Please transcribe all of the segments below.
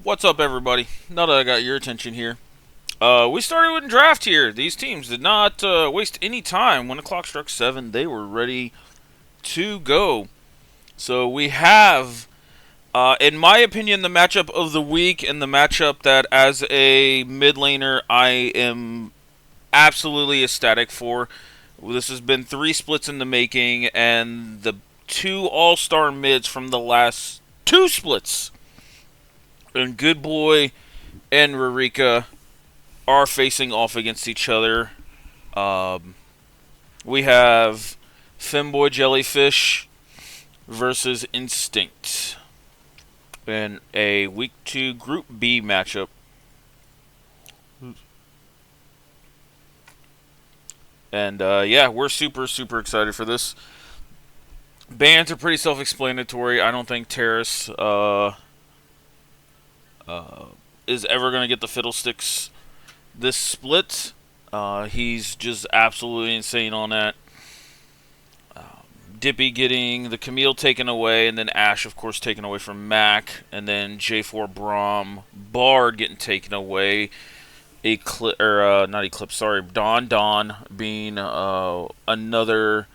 What's up, everybody? Now that I got your attention here, we started with a draft here. These teams did not waste any time. When the clock struck 7, they were ready to go. So we have, in my opinion, the matchup of the week and the matchup that, as a mid laner, I am absolutely ecstatic for. This has been 3 splits in the making, and the 2 all-star mids from the last 2 splits. And Good Boy and Rarika are facing off against each other. We have Femboy Jellyfish versus Instinct in a Week 2 Group B matchup. And yeah, we're super excited for this. Bans are pretty self-explanatory. I don't think Terrace is ever going to get the fiddlesticks this split. He's just absolutely insane on that. Dippy getting the Camille taken away, and then Ashe, of course, taken away from Mac, and then J4 Braum, Bard getting taken away. Not Eclipse, sorry, Don being another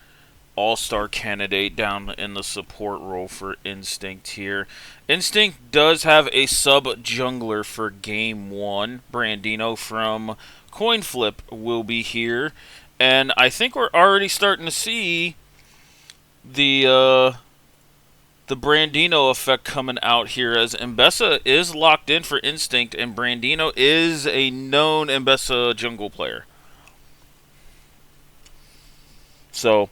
all-star candidate down in the support role for Instinct here. Instinct does have a sub-jungler for Game 1. Brandino from Coin Flip will be here. And I think we're already starting to see the Brandino effect coming out here, as Mbessa is locked in for Instinct, and Brandino is a known Mbessa jungle player. So,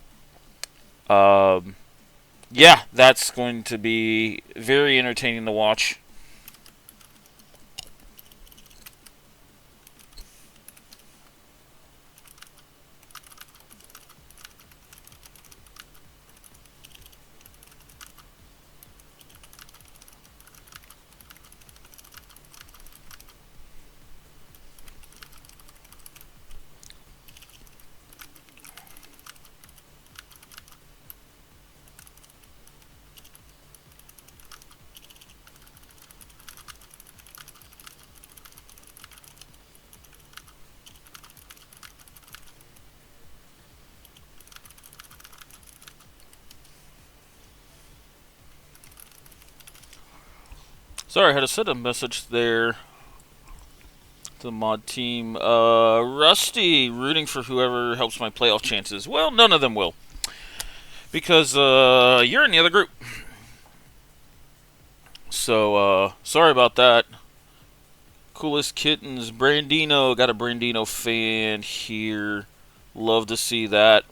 yeah, that's going to be very entertaining to watch. Sorry, I had to send a message there to the mod team. Rusty, rooting for whoever helps my playoff chances. Well, none of them will, because you're in the other group. So, sorry about that. Coolest Kittens, Brandino. Got a Brandino fan here. Love to see that.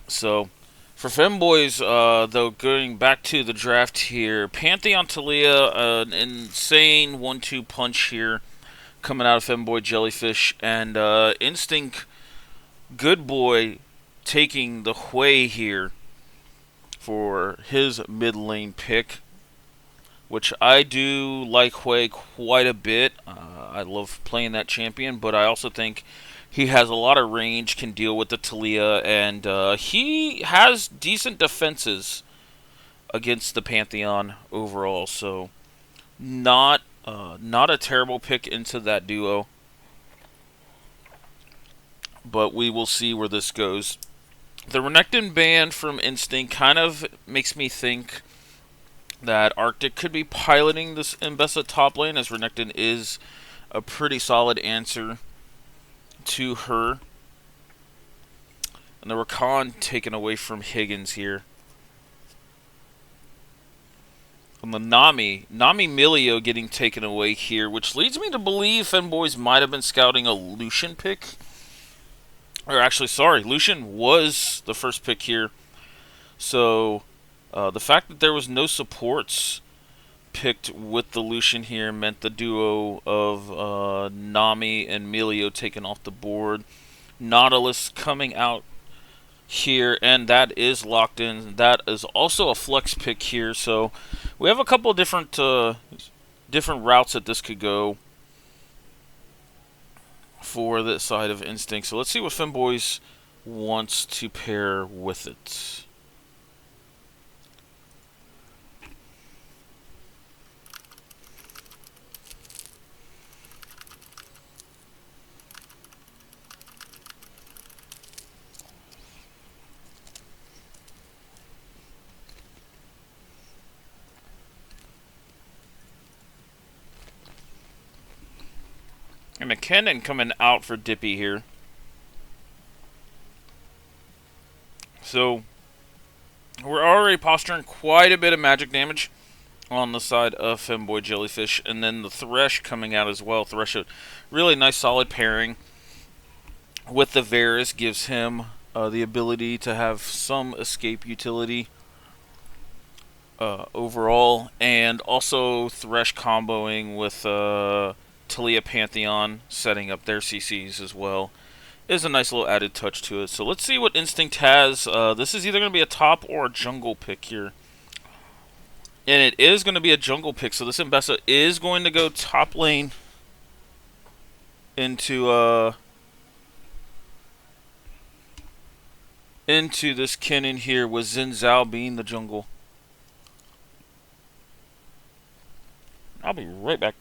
So, for Femboys, though, going back to the draft here, Pantheon Talia, an insane 1-2 punch here coming out of Femboy Jellyfish, and Instinct Good Boy taking the Hui here for his mid lane pick, which I do like Hui quite a bit. I love playing that champion, but I also think he has a lot of range, can deal with the Talia, and he has decent defenses against the Pantheon overall. So not a terrible pick into that duo, but we will see where this goes. The Renekton ban from Instinct kind of makes me think that Arctic could be piloting this Mbessa top lane, as Renekton is a pretty solid answer to her. And the Rakan taken away from Higgins here. And the Nami Milio getting taken away here, which leads me to believe Femboys might have been scouting a Lucian pick. Or actually, sorry, Lucian was the first pick here. So, the fact that there was no supports picked with the Lucian here meant the duo of Nami and Milio taken off the board. Nautilus coming out here, and that is locked in. That is also a flex pick here. So we have a couple of different routes that this could go for this side of Instinct. So let's see what Femboys wants to pair with it. Cannon coming out for Dippy here. So, we're already posturing quite a bit of magic damage on the side of Femboy Jellyfish. And then the Thresh coming out as well. Thresh, a really nice solid pairing with the Varus, gives him the ability to have some escape utility overall. And also Thresh comboing with Taliyah Pantheon, setting up their CCs as well, is a nice little added touch to it. So let's see what Instinct has. This is either going to be a top or a jungle pick here. And it is going to be a jungle pick, so this Mbessa is going to go top lane into this Kennen here, with Xin Zhao being the jungle. I'll be right back.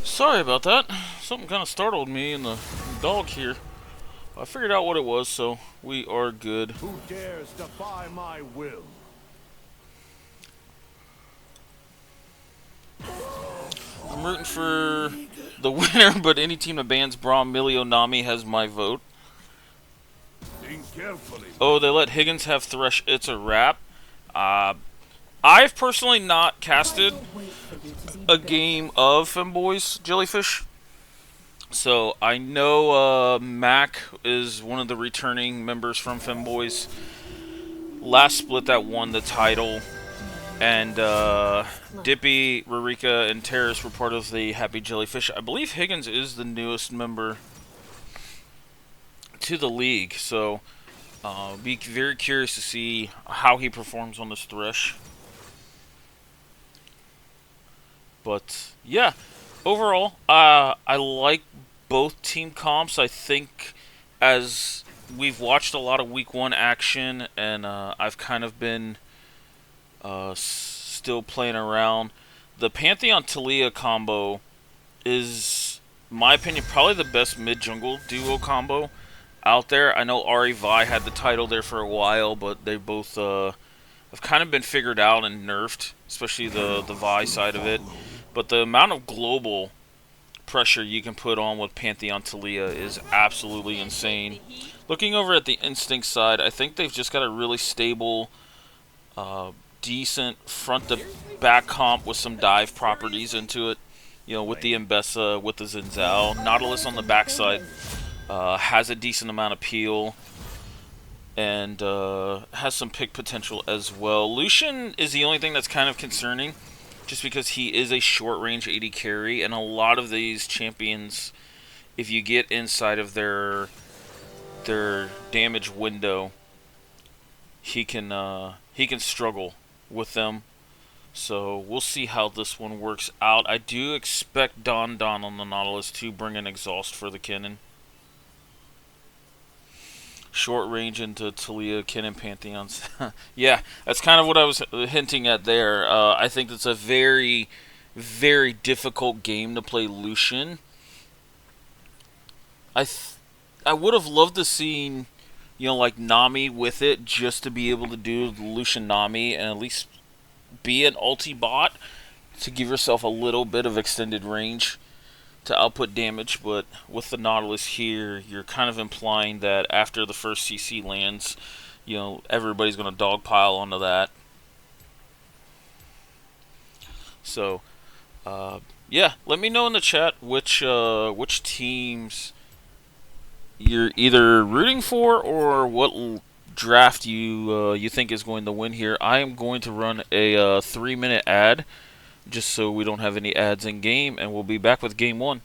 Sorry about that. Something kind of startled me in the dog here. I figured out what it was, so we are good. Who dares defy my will? I'm rooting for the winner, but any team that bans Braum, Milio, Nami has my vote. Think carefully. Oh, they let Higgins have Thresh. It's a wrap. I've personally not casted a game of Femboy's Jellyfish. So I know Mac is one of the returning members from Femboys. Last split that won the title. And Dippy, Rurika, and Terrace were part of the Happy Jellyfish. I believe Higgins is the newest member to the league. So be very curious to see how he performs on this Thresh. But yeah, overall, I like both team comps. I think as we've watched a lot of Week 1 action, and I've kind of been still playing around, the Pantheon Taliyah combo is, in my opinion, probably the best mid-jungle duo combo out there. I know Ari Vi had the title there for a while, but they both have kind of been figured out and nerfed, especially the Vi side of it. But the amount of global pressure you can put on with Pantheon Taliyah is absolutely insane. Looking over at the Instinct side, I think they've just got a really stable, decent front-to-back comp with some dive properties into it. You know, with the Mbessa, with the Xin Zhao. Nautilus on the backside has a decent amount of peel and has some pick potential as well. Lucian is the only thing that's kind of concerning, just because he is a short-range AD carry, and a lot of these champions, if you get inside of their damage window, he can struggle with them. So we'll see how this one works out. I do expect Don on the Nautilus to bring an exhaust for the Kennen. Short range into Taliyah, Kennen, Pantheons. Yeah, that's kind of what I was hinting at there. I think it's a very, very difficult game to play Lucian. I would have loved to see, like Nami with it, just to be able to do the Lucian Nami and at least be an ulti bot to give yourself a little bit of extended range to output damage. But with the Nautilus here, you're kind of implying that after the first CC lands, you know, everybody's going to dogpile onto that. So, yeah, let me know in the chat which teams you're either rooting for or what draft you think is going to win here. I am going to run a 3-minute ad just so we don't have any ads in game, and we'll be back with game 1.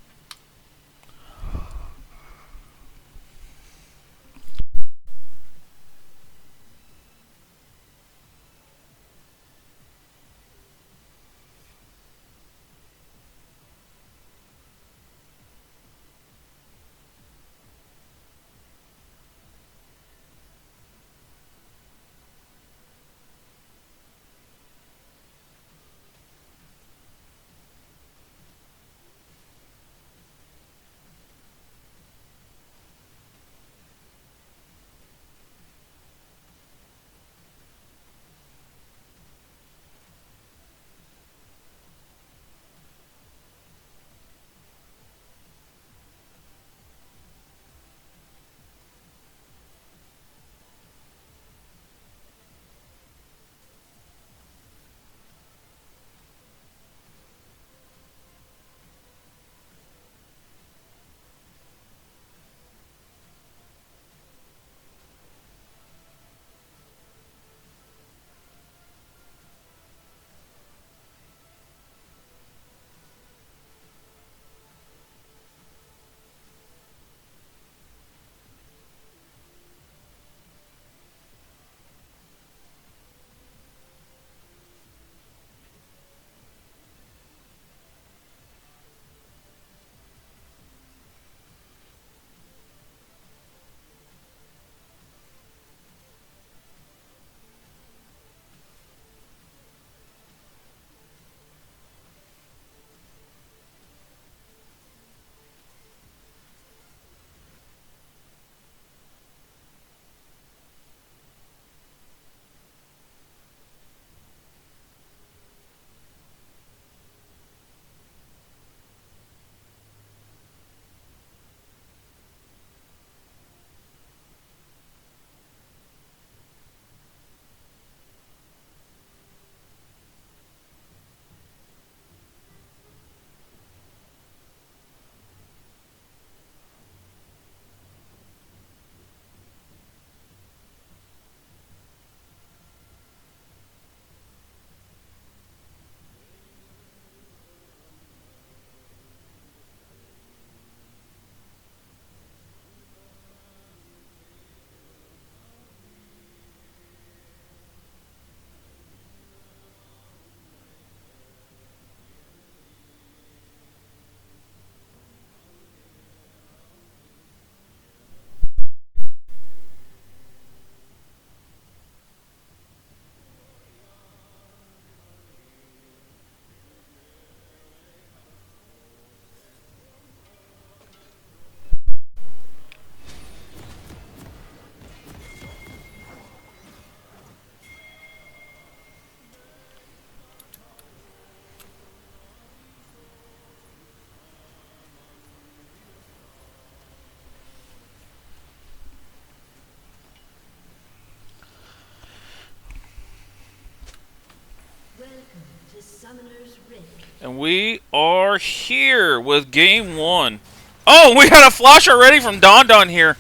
And we are here with game 1. Oh, we got a flash already from Don Don here.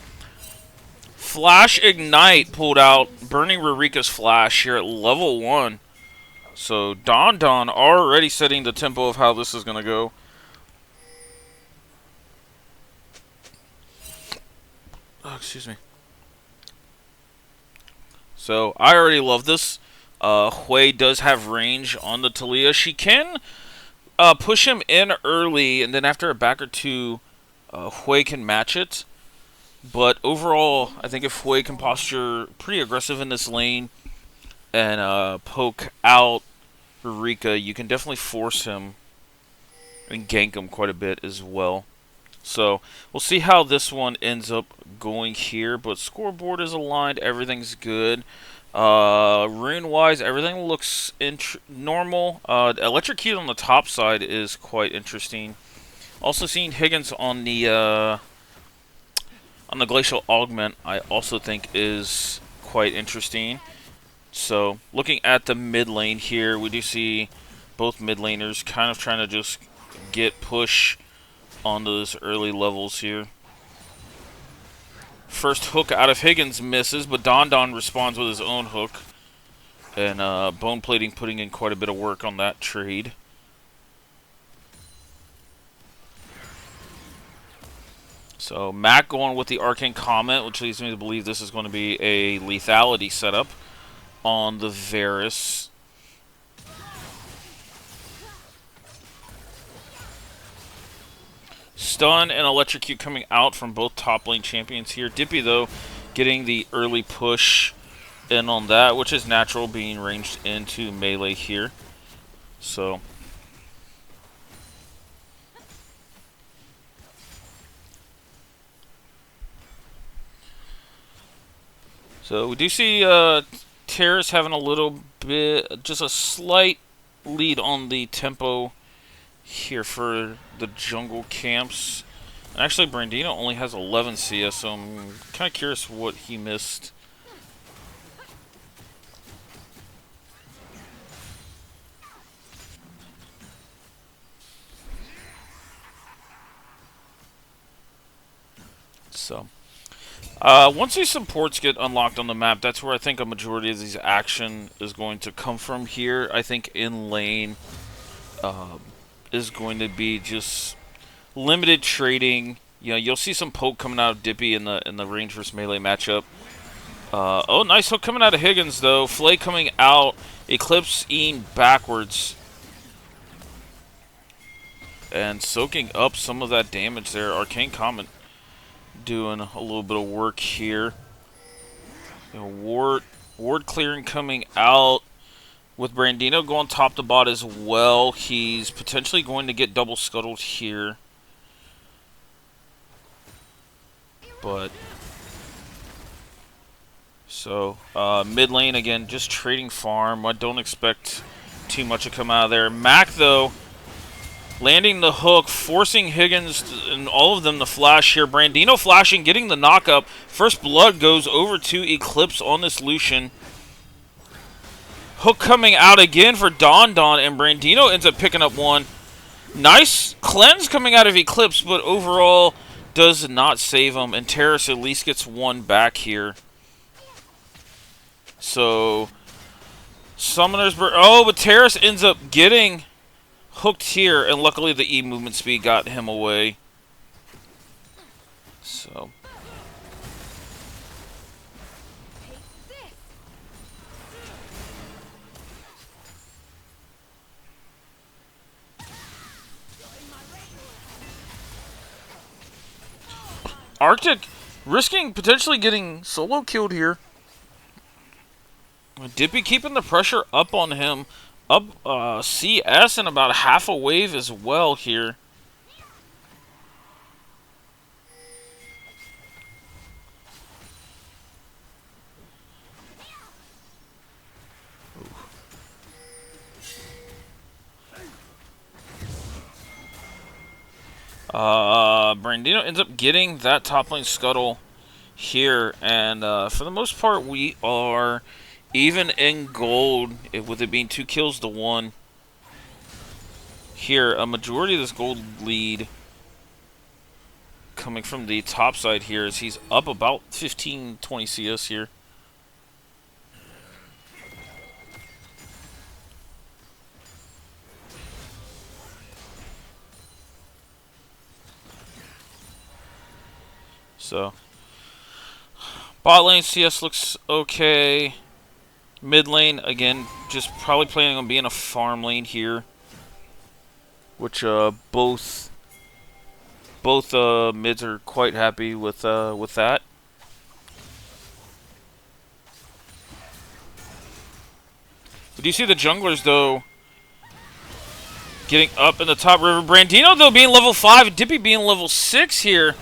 Flash Ignite pulled out, burning Rurika's flash here at level 1. So Don Don already setting the tempo of how this is going to go. Oh, excuse me. So I already love this. Hui does have range on the Talia. She can push him in early, and then after a back or two, Hui can match it. But overall, I think if Hui can posture pretty aggressive in this lane and poke out Rurika, you can definitely force him and gank him quite a bit as well. So we'll see how this one ends up going here. But scoreboard is aligned. Everything's good. Rune-wise, everything looks normal. Electrocute on the top side is quite interesting. Also seeing Higgins on the Glacial Augment, I also think is quite interesting. So, looking at the mid lane here, we do see both mid laners kind of trying to just get push on those early levels here. First hook out of Higgins misses, but Don responds with his own hook. And Bone Plating putting in quite a bit of work on that trade. So Mac going with the Arcane Comment, which leads me to believe this is going to be a lethality setup on the Varus. Stun and Electrocute coming out from both top lane champions here. Dippy, though, getting the early push in on that, which is natural, being ranged into melee here. So we do see Terrace having a little bit, just a slight lead on the tempo here for the jungle camps. And actually, Brandino only has 11 CS, so I'm kind of curious what he missed. So, once these supports get unlocked on the map, that's where I think a majority of these action is going to come from here. I think in lane is going to be just limited trading. You know, you'll see some poke coming out of Dippy in the range versus melee matchup. Oh, nice hook coming out of Higgins, though. Flay coming out, Eclipse eating backwards. And soaking up some of that damage there. Arcane Comment doing a little bit of work here. You know, ward clearing coming out with Brandino going top to bot as well. He's potentially going to get double scuttled here. But so mid lane again, just trading farm. I don't expect too much to come out of there. Mac, though, landing the hook, forcing Higgins and all of them to flash here. Brandino flashing, getting the knock-up. First blood goes over to Eclipse on this Lucian. Hook coming out again for Don, and Brandino ends up picking up one. Nice cleanse coming out of Eclipse, but overall does not save him. And Terrace at least gets one back here. So, Summoner's Bird. Oh, but Terrace ends up getting hooked here, and luckily the E movement speed got him away. So Arctic risking potentially getting solo killed here. Dippy keeping the pressure up on him. Up CS and about half a wave as well here. Brandino ends up getting that top lane scuttle here, and for the most part we are even in gold, with it being 2 kills to 1. Here, a majority of this gold lead coming from the top side here, as he's up about 15-20 CS here. So, bot lane CS looks okay. Mid lane, again, just probably planning on being a farm lane here, which both mids are quite happy with that. But do you see the junglers, though, getting up in the top river? Brandino, though, being level 5, Dippy being level 6 here,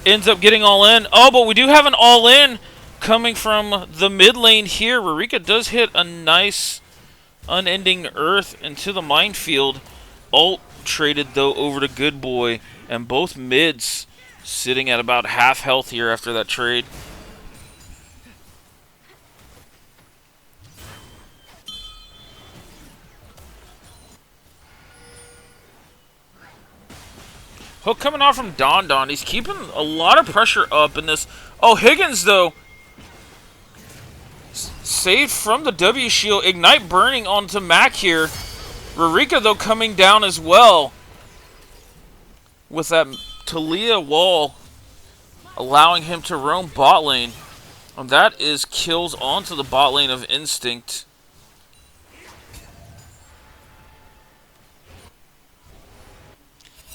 ends up getting all in. Oh, but we do have an all in coming from the mid lane here. Rurika does hit a nice unending earth into the minefield. Ult traded, though, over to Good Boy, and both mids sitting at about half health here after that trade. Hook coming out from Don Don. He's keeping a lot of pressure up in this. Oh, Higgins, though. Saved from the W shield. Ignite burning onto Mac here. Rurika, though, coming down as well. With that Talia wall allowing him to roam bot lane. And that is kills onto the bot lane of Instinct.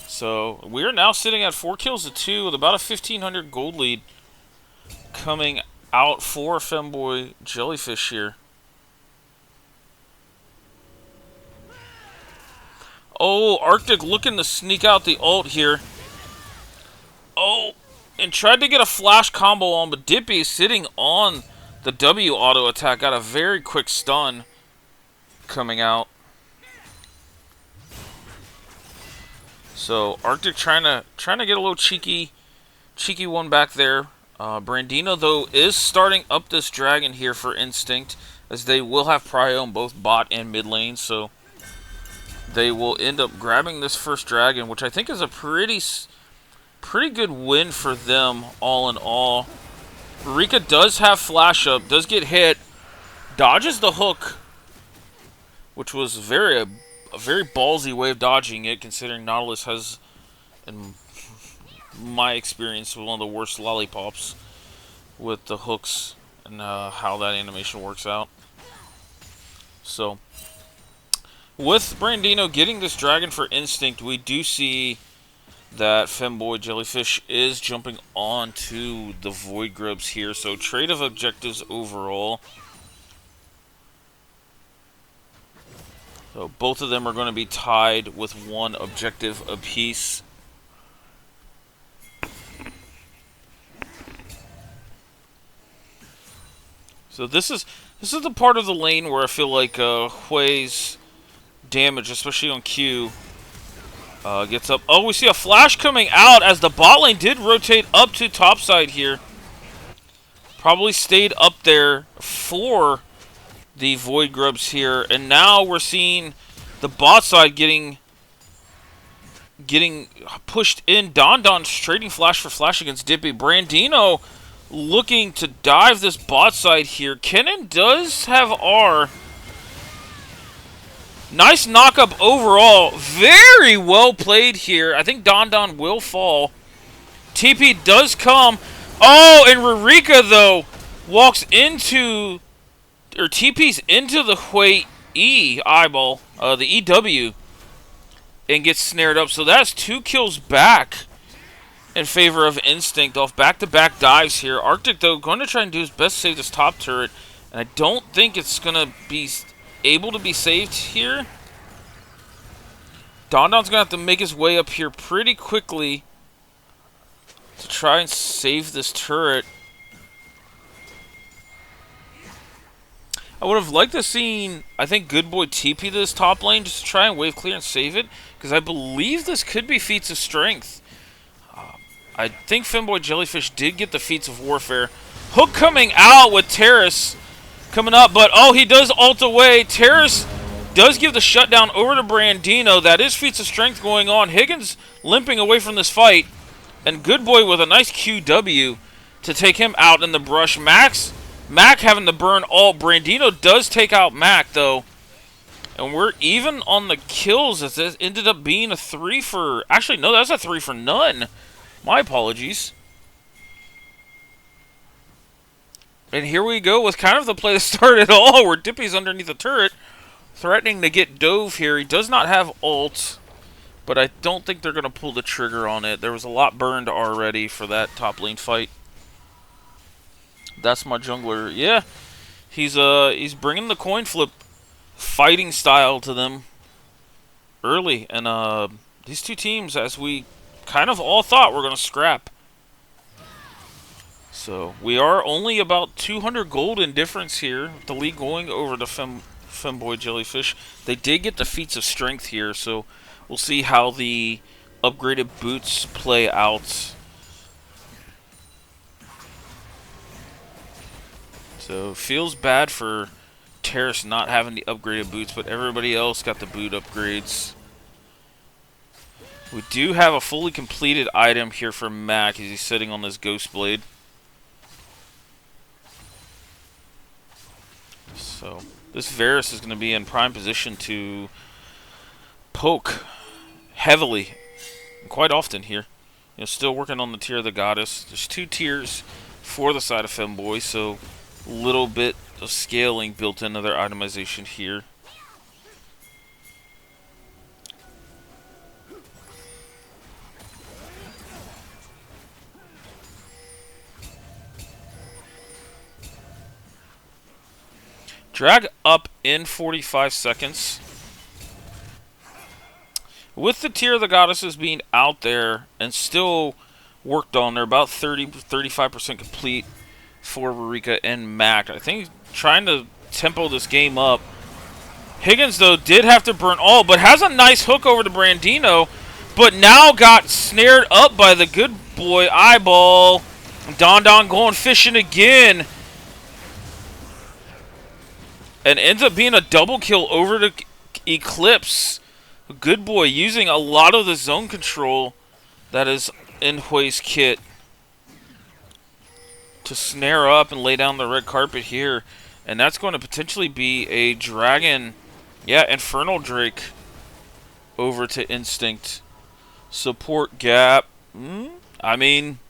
So we are now sitting at 4 kills to 2 with about a 1,500 gold lead coming out for Femboy Jellyfish here. Oh, Arctic looking to sneak out the ult here. Oh, and tried to get a flash combo on, but Dippy sitting on the W auto attack. Got a very quick stun coming out. So Arctic trying to get a little cheeky one back there. Brandino, though, is starting up this dragon here for Instinct, as they will have prio in both bot and mid lane. So they will end up grabbing this first dragon, which I think is a pretty good win for them all in all. Rika does have flash up, does get hit, dodges the hook, which was a very ballsy way of dodging it, considering Nautilus has, in my experience, one of the worst lollipops with the hooks and how that animation works out. So, with Brandino getting this dragon for Instinct, we do see that Femboy Jellyfish is jumping on to the Void Grubs here. So, trade of objectives overall. So both of them are going to be tied with 1 objective apiece. So this is the part of the lane where I feel like Hui's damage, especially on Q, gets up. Oh, we see a flash coming out as the bot lane did rotate up to topside here. Probably stayed up there for the Void Grubs here, and now we're seeing the bot side getting pushed in. Don Don's trading flash for flash against Dippy. Brandino looking to dive this bot side here. Kennen does have R. Nice knock-up overall. Very well played here. I think Don Don will fall. TP does come. Oh, and Rurika, though, walks into, or TP's into the Hui E eyeball, the EW, and gets snared up. So that's 2 kills back in favor of Instinct off back-to-back dives here. Arctic, though, going to try and do his best to save this top turret, and I don't think it's going to be able to be saved here. Don Don's going to have to make his way up here pretty quickly to try and save this turret. I would have liked to seen, I think, Good Boy TP this top lane just to try and wave clear and save it, because I believe this could be feats of strength. I think Femboy Jellyfish did get the feats of warfare. Hook coming out with Terrace coming up, but oh, he does ult away. Terrace does give the shutdown over to Brandino. That is feats of strength going on. Higgins limping away from this fight, and Good Boy with a nice QW to take him out in the brush. Mac having to burn ult. Brandino does take out Mac, though. And we're even on the kills, as this ended up being a 3 for... Actually, no, that's a 3 for none. My apologies. And here we go with kind of the play that started it all, where Dippy's underneath the turret, threatening to get Dove here. He does not have ult, but I don't think they're going to pull the trigger on it. There was a lot burned already for that top lane fight. That's my jungler. Yeah, he's bringing the coin flip fighting style to them early, and these two teams, as we kind of all thought, were going to scrap. So we are only about 200 gold in difference here. The league going over to Femboy Jellyfish. They did get the feats of strength here, so we'll see how the upgraded boots play out. So feels bad for Terrace not having the upgraded boots, but everybody else got the boot upgrades. We do have a fully completed item here for Mac as he's sitting on this Ghost Blade. So this Varus is going to be in prime position to poke heavily, and quite often here. You know, still working on the tier of the Goddess. There's 2 tiers for the side of Femboy, so a little bit of scaling built into their itemization here. Drag up in 45 seconds. With the tier of the Goddesses being out there and still worked on, they're about 35% complete for Rurika and Mac. I think he's trying to tempo this game up. Higgins, though, did have to burn all, but has a nice hook over to Brandino, but now got snared up by the good boy Eyeball. Don going fishing again. And ends up being a double kill over to Eclipse. Good boy using a lot of the zone control that is in Hui's kit to snare up and lay down the red carpet here. And that's going to potentially be a Dragon, yeah, Infernal Drake over to Instinct. Support gap. I mean,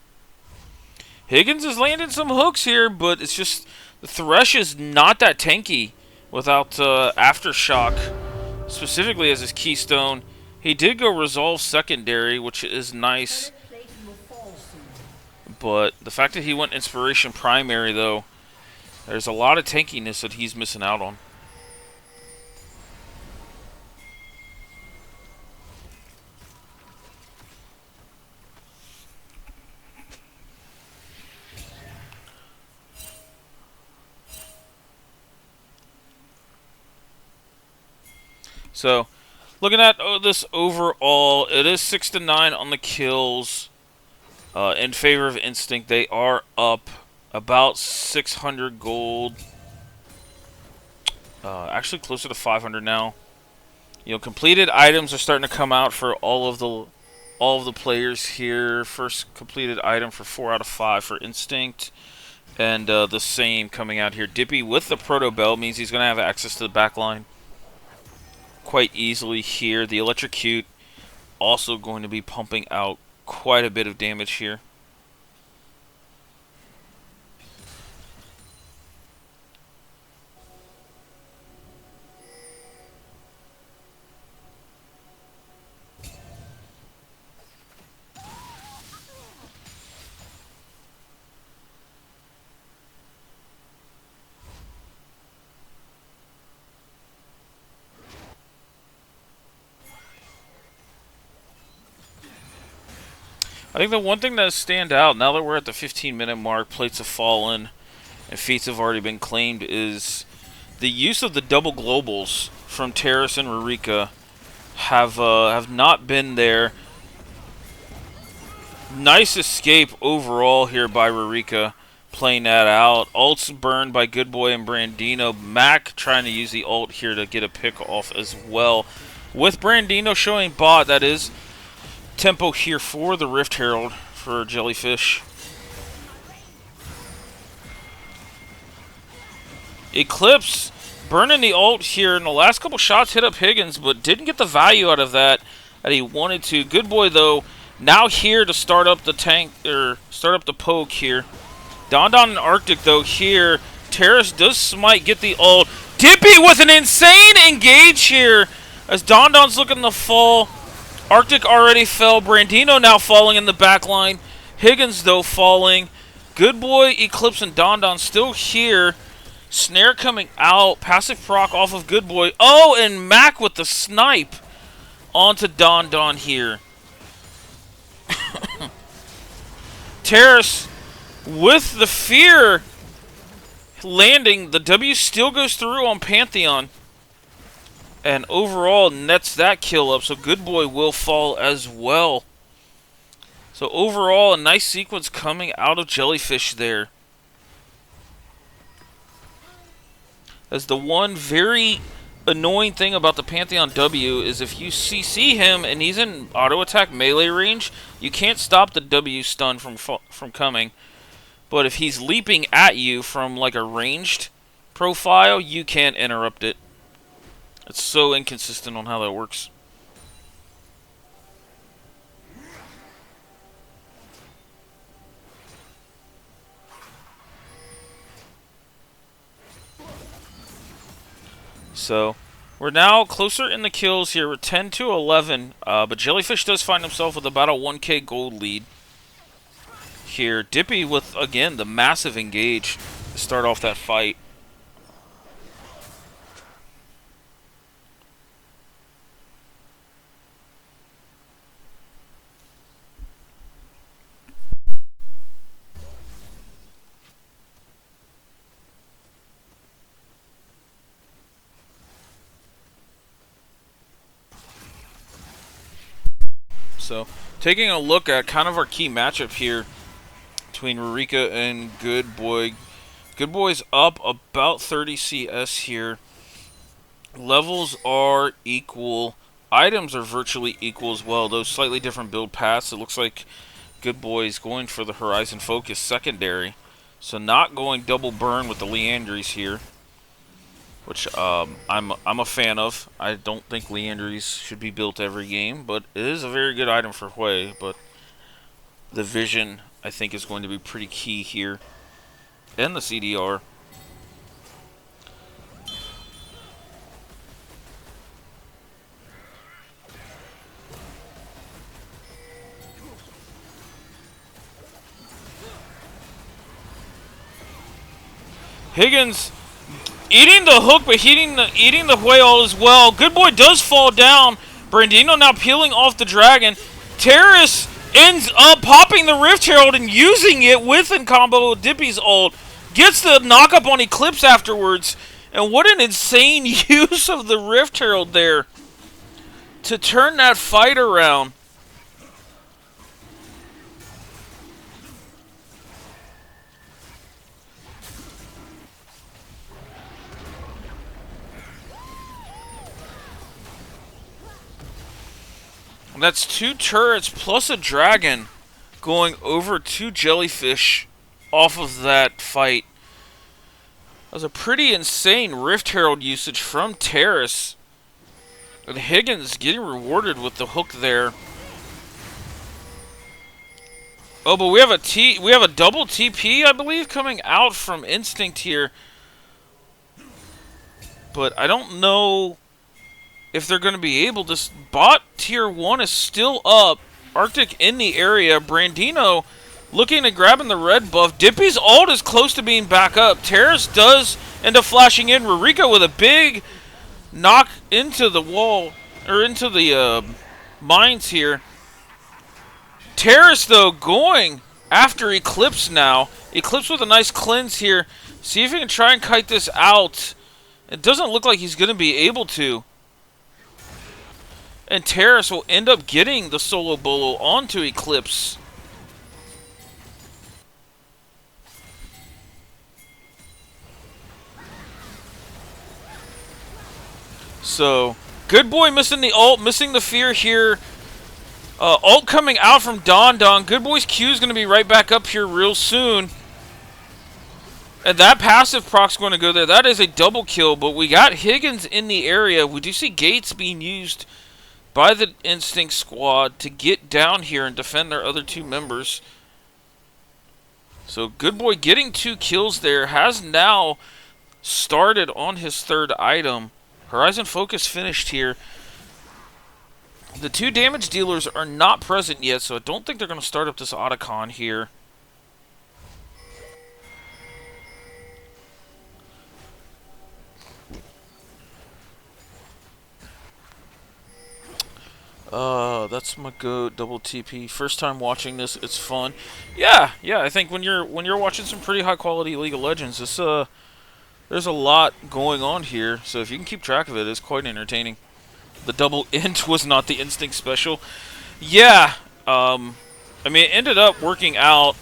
Higgins is landing some hooks here, but it's just the Thresh is not that tanky without Aftershock, specifically as his keystone. He did go Resolve secondary, which is nice. But the fact that he went Inspiration primary, though, there's a lot of tankiness that he's missing out on. So, looking at this overall, it is 6-9 on the kills in favor of Instinct. They are up about 600 gold. Actually, closer to 500 now. You know, completed items are starting to come out for all of the players here. First completed item for 4 out of 5 for Instinct, and the same coming out here. Dippy with the Proto Belt means he's going to have access to the back line quite easily here. The Electrocute also going to be pumping out quite a bit of damage here. I think the one thing that stand out, now that we're at the 15-minute mark, plates have fallen, and feats have already been claimed, is the use of the double globals from Terrace and Rurika have not been there. Nice escape overall here by Rurika, playing that out. Ult's burned by Good Boy and Brandino. Mac trying to use the ult here to get a pick off as well. With Brandino showing bot, that is tempo here for the Rift Herald for Jellyfish. Eclipse burning the ult here, and the last couple shots hit up Higgins, but didn't get the value out of that he wanted to. Good Boy, though, now here to start up the tank, or start up the poke here. Don and Arctic, though, here. Terrace does smite, get the ult. Dippy with an insane engage here as Don's looking to fall. Arctic already fell. Brandino now falling in the back line. Higgins, though, falling. Good Boy, Eclipse, and Don still here. Snare coming out. Passive proc off of Good Boy. Oh, and Mac with the snipe onto Don here. Terrace with the fear landing. The W still goes through on Pantheon. And overall nets that kill up, so Good Boy will fall as well. So overall, a nice sequence coming out of Jellyfish there. As the one very annoying thing about the Pantheon W is if you CC him and he's in auto attack melee range, you can't stop the W stun from coming. But if he's leaping at you from like a ranged profile, you can't interrupt it. It's so inconsistent on how that works. So, we're now closer in the kills here. We're 10 to 11, but Jellyfish does find himself with about a 1k gold lead here. Dippy with, again, the massive engage to start off that fight. So, taking a look at kind of our key matchup here between Rurika and Good Boy. Good Boy's up about 30 CS here. Levels are equal. Items are virtually equal as well, though slightly different build paths. It looks like Good Boy's going for the Horizon Focus secondary. So not going double burn with the Leandries here, which I'm a fan of. I don't think Leandries should be built every game, but it is a very good item for Hui. But the vision, I think, is going to be pretty key here, and the CDR. Higgins eating the hook, but eating the whale as well. Good Boy does fall down. Brandino now peeling off the dragon. Terrace ends up popping the Rift Herald and using it with in combo with Dippy's ult. Gets the knockup on Eclipse afterwards. And what an insane use of the Rift Herald there to turn that fight around. That's 2 turrets plus a dragon going over 2 Jellyfish off of that fight. That was a pretty insane Rift Herald usage from Terrace. And Higgins getting rewarded with the hook there. Oh, but we have a double TP, I believe, coming out from Instinct here. But I don't know if they're going to be able to. Bot tier 1 is still up. Arctic in the area. Brandino looking at grabbing the red buff. Dippy's ult is close to being back up. Terrace does end up flashing in. Rurika with a big knock into the wall, or into the mines here. Terrace, though, going after Eclipse now. Eclipse with a nice cleanse here. See if he can try and kite this out. It doesn't look like he's going to be able to. And Terrace will end up getting the solo bolo onto Eclipse. So, Good Boy missing the ult, missing the fear here. Ult coming out from Don Don. Good Boy's Q is going to be right back up here real soon. And that passive proc's going to go there. That is a double kill, but we got Higgins in the area. We do see Gates being used by the Instinct squad to get down here and defend their other 2 members. So Good Boy getting 2 kills there, has now started on his 3rd item. Horizon Focus finished here. The 2 damage dealers are not present yet, so I don't think they're going to start up this Otacon here. That's my goat, double TP. First time watching this, it's fun. Yeah, I think when you're watching some pretty high quality League of Legends, this there's a lot going on here. So if you can keep track of it, it's quite entertaining. The double int was not the Instinct special. Yeah, I mean, it ended up working out.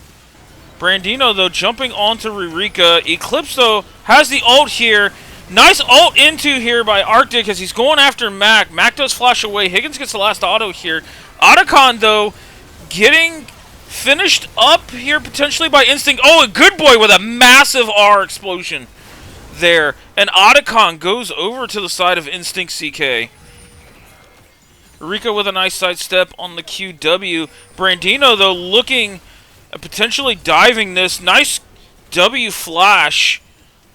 Brandino, though, jumping onto Rurika. Eclipse, though, has the ult here. Nice ult into here by Arctic as he's going after Mac. Mac does flash away. Higgins gets the last auto here. Otacon, though, getting finished up here potentially by Instinct. Oh, a good boy with a massive R explosion there. And Otacon goes over to the side of InstinctCK. Rika with a nice sidestep on the QW. Brandino, though, looking at potentially diving this. Nice W flash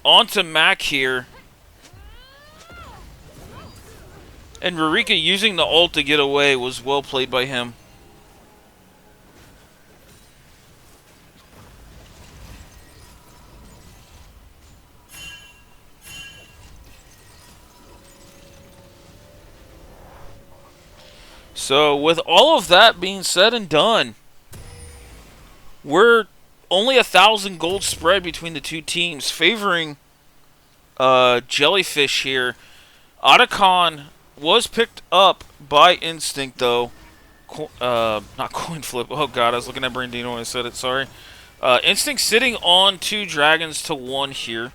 onto Mac here. And Rurika using the ult to get away was well played by him. So, with all of that being said and done, we're only 1,000 gold spread between the two teams, favoring Jellyfish here. Otacon was picked up by Instinct, though. Not coin flip. Oh, God, I was looking at Brandino when I said it. Sorry. Instinct sitting on 2 dragons to 1 here.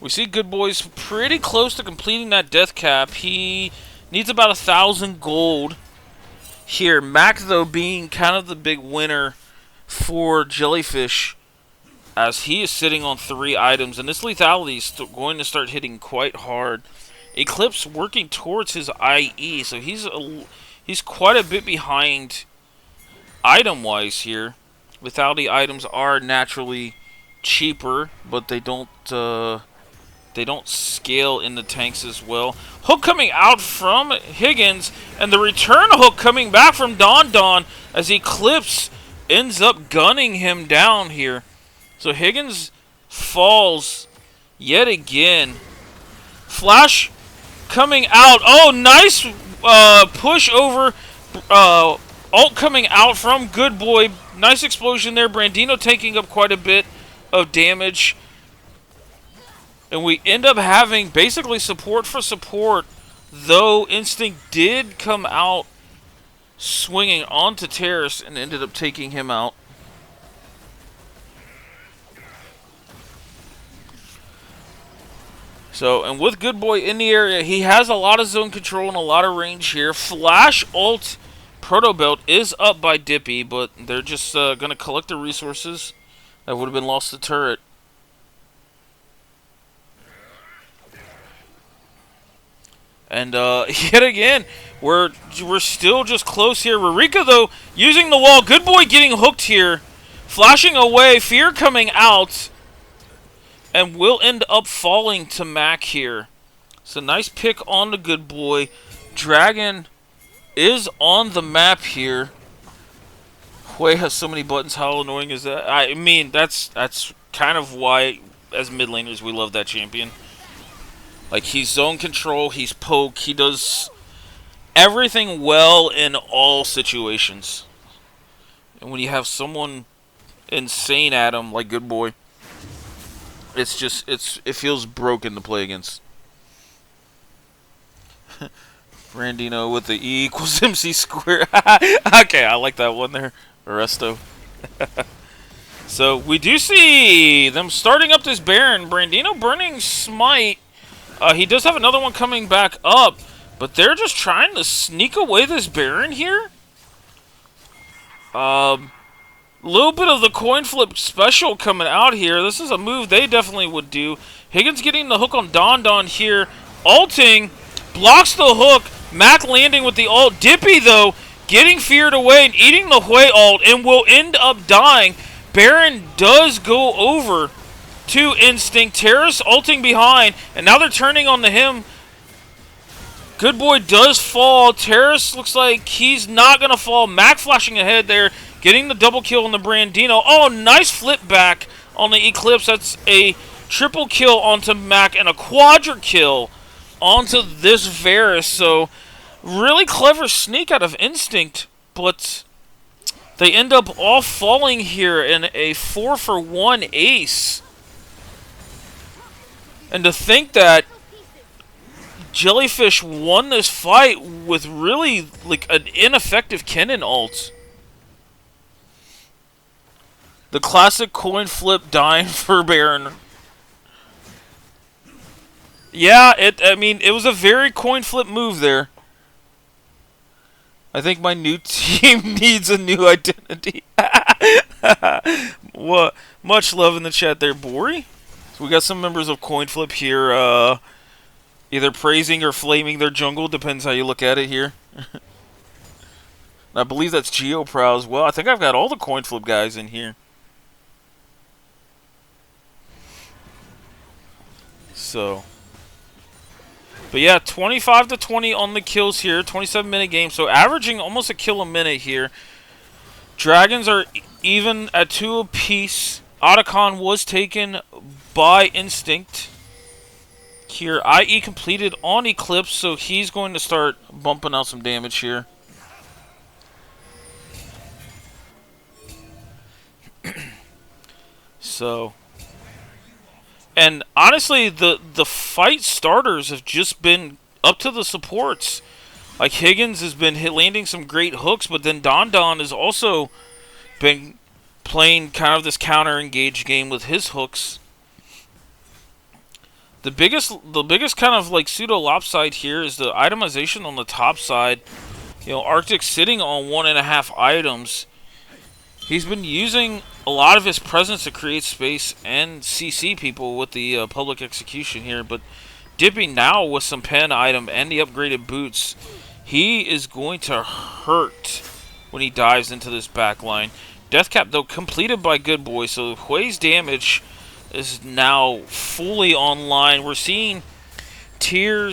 We see Good Boy's pretty close to completing that death cap. He needs about 1,000 gold here. Mac, though, being kind of the big winner for Jellyfish, as he is sitting on 3 items, and this lethality is going to start hitting quite hard. Eclipse working towards his IE, so he's quite a bit behind item-wise here. Lethality items are naturally cheaper, but they don't scale in the tanks as well. Hook coming out from Higgins, and the return hook coming back from Don as Eclipse ends up gunning him down here. So Higgins falls yet again. Flash coming out. Oh, nice push over. Ult coming out from Good Boy. Nice explosion there. Brandino taking up quite a bit of damage. And we end up having basically support for support, though Instinct did come out swinging onto Terrace and ended up taking him out. So, and with Good Boy in the area, he has a lot of zone control and a lot of range here. Flash ult Proto Belt is up by Dippy, but they're just going to collect the resources that would have been lost to turret. And yet again, we're still just close here. Rurika, though, using the wall. Good Boy getting hooked here. Flashing away. Fear coming out. And will end up falling to Mac here. So nice pick on the Good Boy. Dragon is on the map here. Hue has so many buttons. How annoying is that? I mean, that's kind of why, as mid laners, we love that champion. Like, he's zone control, he's poke, he does everything well in all situations. And when you have someone insane at him, like Good Boy, it's just, it feels broken to play against. Brandino with the E equals MC square. Okay, I like that one there. Arresto. So, we do see them starting up this Baron. Brandino burning Smite. He does have another one coming back up, but they're just trying to sneak away this Baron here. Little bit of the coin flip special coming out here. This is a move they definitely would do. Higgins getting the hook on Don here. Ulting. Blocks the hook. Mac landing with the ult. Dippy, though, getting feared away and eating the Hue ult and will end up dying. Baron does go over to Instinct. Terrace ulting behind, and now they're turning on to him. Good Boy does fall. Terrace looks like he's not going to fall. Mac flashing ahead there, getting the double kill on the Brandino. Oh, nice flip back on the Eclipse. That's a triple kill onto Mac and a quadra kill onto this Varus. So, really clever sneak out of Instinct, but they end up all falling here in a 4-for-1 ace. And to think that Jellyfish won this fight with really like an ineffective Kennen ult. The classic coin flip dying for Baron Yeah, I mean, it was a very coin flip move there. I think my new team needs a new identity. What? Much love in the chat there, Bori. So we got some members of coin flip here, either praising or flaming their jungle, depends how you look at it here. I believe that's GeoProw as well. I think I've got all the coin flip guys in here. So, but yeah, 25 to 20 on the kills here. 27-minute game, so averaging almost a kill a minute here. Dragons are even at 2 apiece. Otacon was taken by Instinct here. IE completed on Eclipse, so he's going to start bumping out some damage here. So, and honestly, the fight starters have just been up to the supports. Like Higgins has been landing some great hooks, but then Don has also been playing kind of this counter engage game with his hooks. The biggest kind of like pseudo lopside here is the itemization on the top side. You know, Arctic sitting on 1.5 items. He's been using a lot of his presence to create space and CC people with the public execution here, but Dippy now with some pen item and the upgraded boots, he is going to hurt when he dives into this back line. Deathcap, though, completed by Good Boy, so Hui's damage is now fully online. We're seeing Tier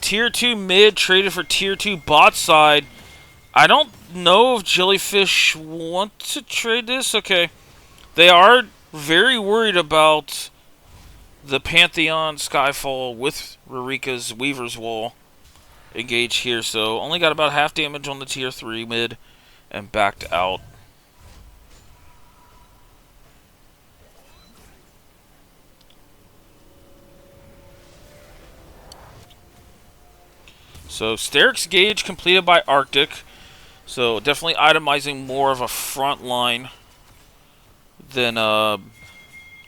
2 mid traded for Tier 2 bot side. I don't know if Jellyfish want to trade this. Okay. They are very worried about the Pantheon Skyfall with Rurika's Weaver's Wall engaged here. So only got about half damage on the Tier 3 mid and backed out. So Steric's Gauge completed by Arctic. So definitely itemizing more of a front line than an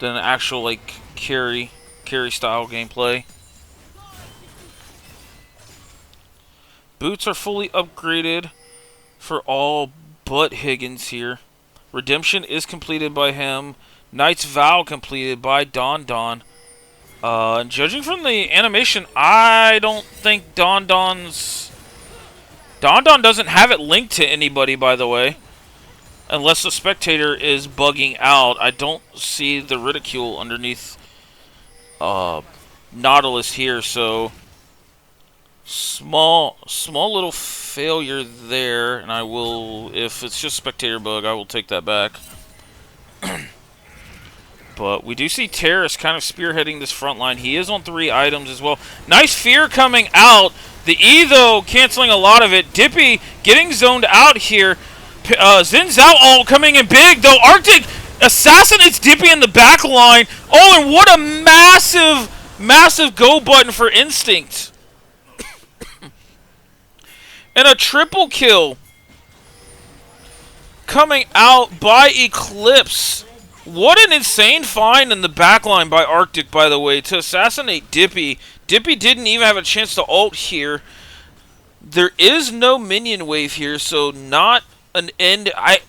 actual like carry style gameplay. Boots are fully upgraded for all but Higgins here. Redemption is completed by him. Knight's Vow completed by Don. And judging from the animation, I don't think Don doesn't have it linked to anybody, by the way. Unless the spectator is bugging out. I don't see the ridicule underneath Nautilus here, so small little failure there, and I will, if it's just spectator bug, I will take that back. But we do see Terrace kind of spearheading this front line. He is on 3 items as well. Nice fear coming out. The E, though, canceling a lot of it. Dippy getting zoned out here. Xin Zhao all coming in big, though. Arctic assassinates Dippy in the back line. Oh, and what a massive go button for Instinct. And a triple kill coming out by Eclipse. What an insane find in the backline by Arctic, by the way, to assassinate Dippy. Dippy didn't even have a chance to ult here. There is no minion wave here, so not an end. I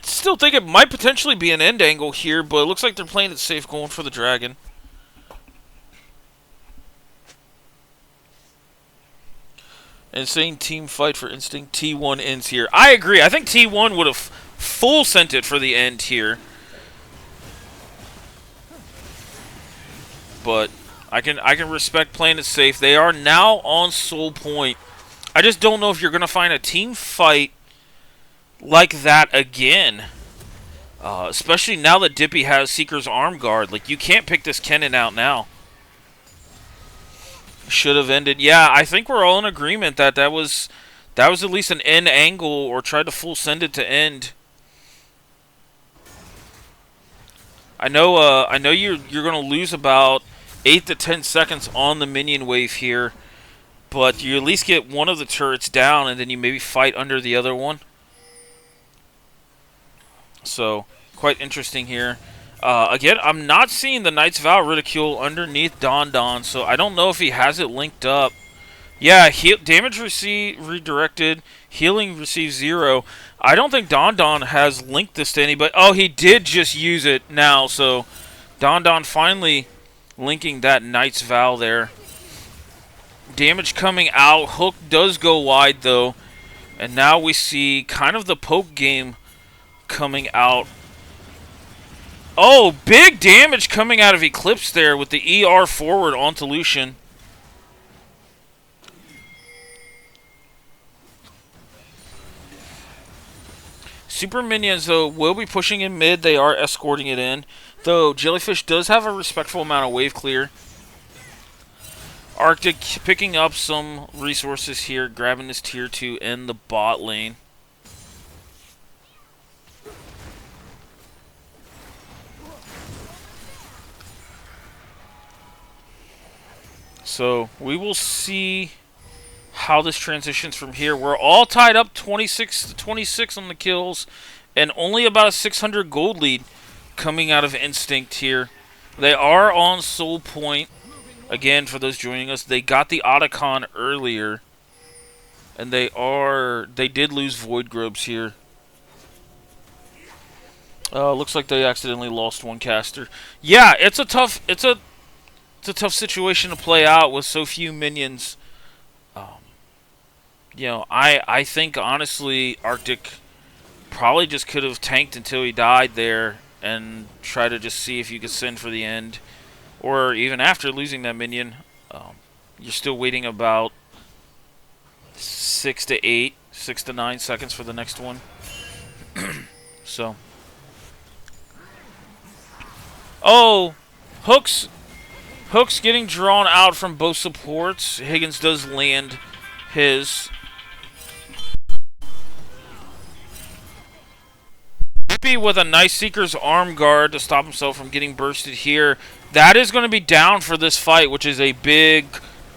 still think it might potentially be an end angle here, but it looks like they're playing it safe, going for the dragon. Insane team fight for Instinct. T1 ends here. I agree. I think T1 would have full sent it for the end here. But I can respect playing it safe. They are now on Soul Point. I just don't know if you're going to find a team fight like that again. Especially now that Dippy has Seeker's Arm Guard. Like, you can't pick this Kennen out now. Should have ended. Yeah, I think we're all in agreement that that was at least an end angle, or tried to full send it to end. I know you're going to lose about 8 to 10 seconds on the minion wave here, but you at least get one of the turrets down, and then you maybe fight under the other one. So, quite interesting here. Again, I'm not seeing the Knight's Vow Ridicule underneath Don Don, so I don't know if he has it linked up. Yeah, damage redirected, healing received 0. I don't think Don Don has linked this to anybody. Oh, he did just use it now, so Don Don finally linking that Knight's Vow there. Damage coming out. Hook does go wide, though. And now we see kind of the poke game coming out. Oh, big damage coming out of Eclipse there with the ER forward onto Lucian. Super Minions, though, will be pushing in mid. They are escorting it in. Though, Jellyfish does have a respectful amount of wave clear. Arctic picking up some resources here, grabbing this tier 2 in the bot lane. So, we will see how this transitions from here. We're all tied up 26 to 26 on the kills, and only about a 600 gold lead coming out of Instinct here. They are on Soul Point. Again, for those joining us, they got the Otacon earlier, and they did lose Void Grubs here. Looks like they accidentally lost one caster. Yeah, it's a tough situation to play out with so few minions. You know, I think honestly Arctic probably just could have tanked until he died there and try to just see if you could send for the end. Or even after losing that minion, you're still waiting about 6 to 9 seconds for the next one. So. Oh, Hook's getting drawn out from both supports. Higgins does land his. With a nice Seeker's Arm Guard to stop himself from getting bursted here. That is going to be down for this fight, which is a big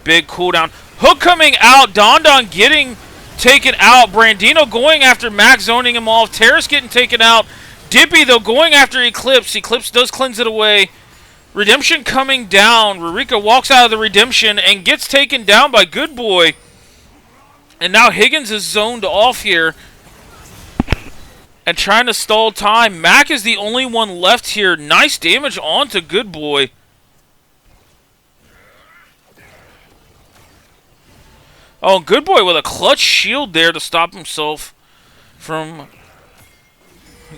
cooldown. Hook coming out. Don Don getting taken out. Brandino going after Max, zoning him off. Terrace getting taken out. Dippy, though, going after Eclipse. Eclipse does cleanse it away. Redemption coming down. Rurika walks out of the Redemption and gets taken down by Good Boy. And now Higgins is zoned off here and trying to stall time. Mac is the only one left here. Nice damage onto Good Boy. Oh, Good Boy with a clutch shield there to stop himself from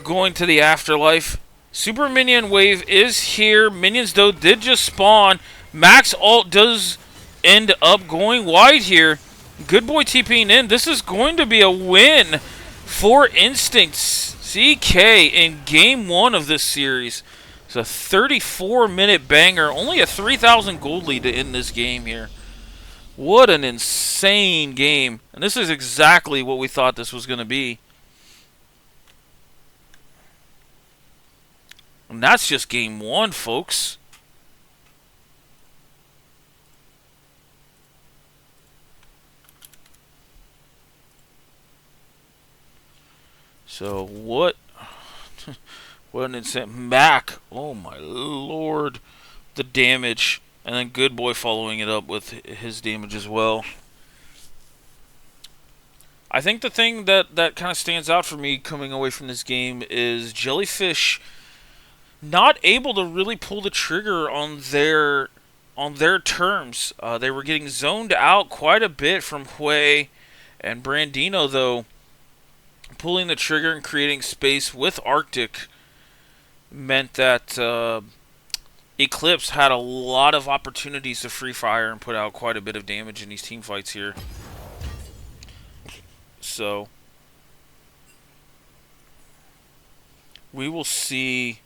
going to the afterlife. Super Minion wave is here. Minions, though, did just spawn. Max ult does end up going wide here. Good Boy TPing in. This is going to be a win for InstinctCK in Game 1 of this series. It's a 34-minute banger. Only a 3,000 gold lead to end this game here. What an insane game. And this is exactly what we thought this was going to be. And that's just Game 1, folks. So what an insane Mac. Oh my lord. The damage. And then Good Boy following it up with his damage as well. I think the thing that kind of stands out for me coming away from this game is Jellyfish not able to really pull the trigger on their terms. They were getting zoned out quite a bit from Hui and Brandino, though. Pulling the trigger and creating space with Arctic meant that Eclipse had a lot of opportunities to free fire and put out quite a bit of damage in these team fights here. So we will see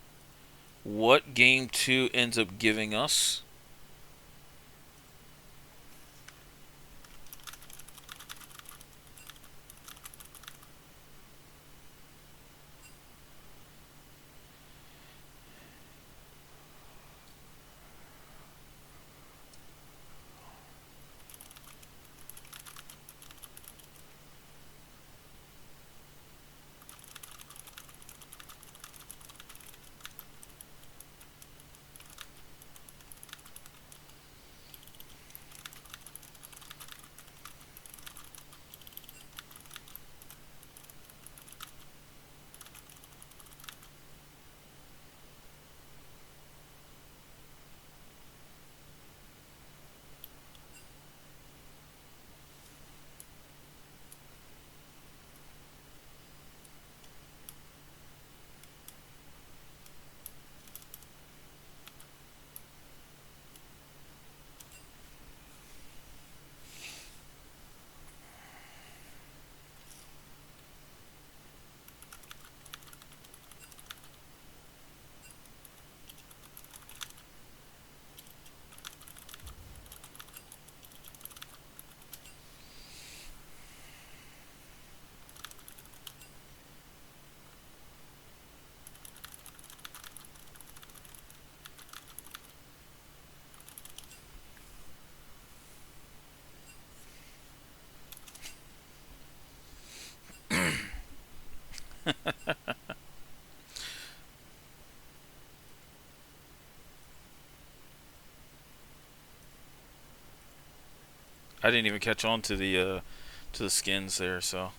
what Game 2 ends up giving us. I didn't even catch on to the skins there, so.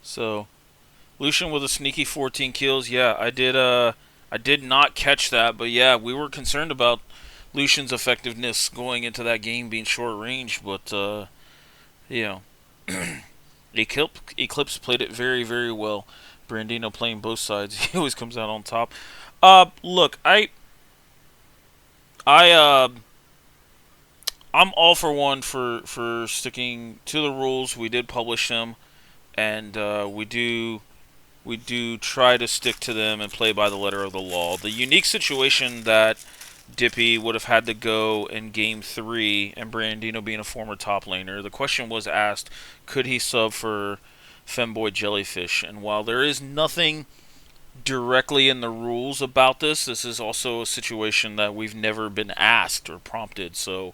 So, Lucian with a sneaky 14 kills. Yeah, I did not catch that, but yeah, we were concerned about Lucian's effectiveness going into that game being short range, but you know, Eclipse played it very, very well. Brandino playing both sides. He always comes out on top. Look, I, I'm all for one for sticking to the rules. We did publish them, and we do try to stick to them and play by the letter of the law. The unique situation that Dippy would have had to go in Game 3, and Brandino being a former top laner, the question was asked, could he sub for Femboy Jellyfish? And while there is nothing directly in the rules about this, this is also a situation that we've never been asked or prompted, so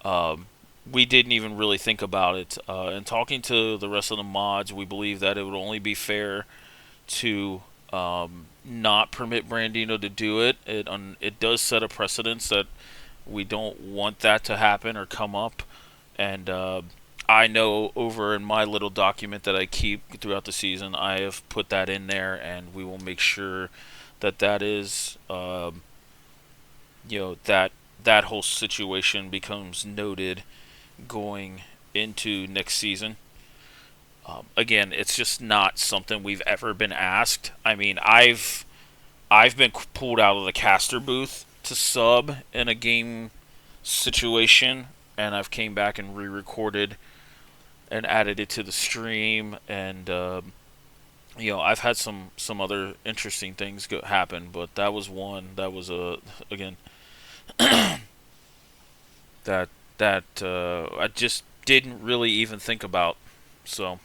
um, we didn't even really think about it. And talking to the rest of the mods, we believe that it would only be fair to not permit Brandino to do it. It does set a precedence that we don't want that to happen or come up. And I know over in my little document that I keep throughout the season, I have put that in there, and we will make sure that that is, that whole situation becomes noted going into next season. Again, it's just not something we've ever been asked. I mean, I've been pulled out of the caster booth to sub in a game situation, and I've came back and re-recorded and added it to the stream, and I've had some other interesting things happen, but that was one that was again that I just didn't really even think about. So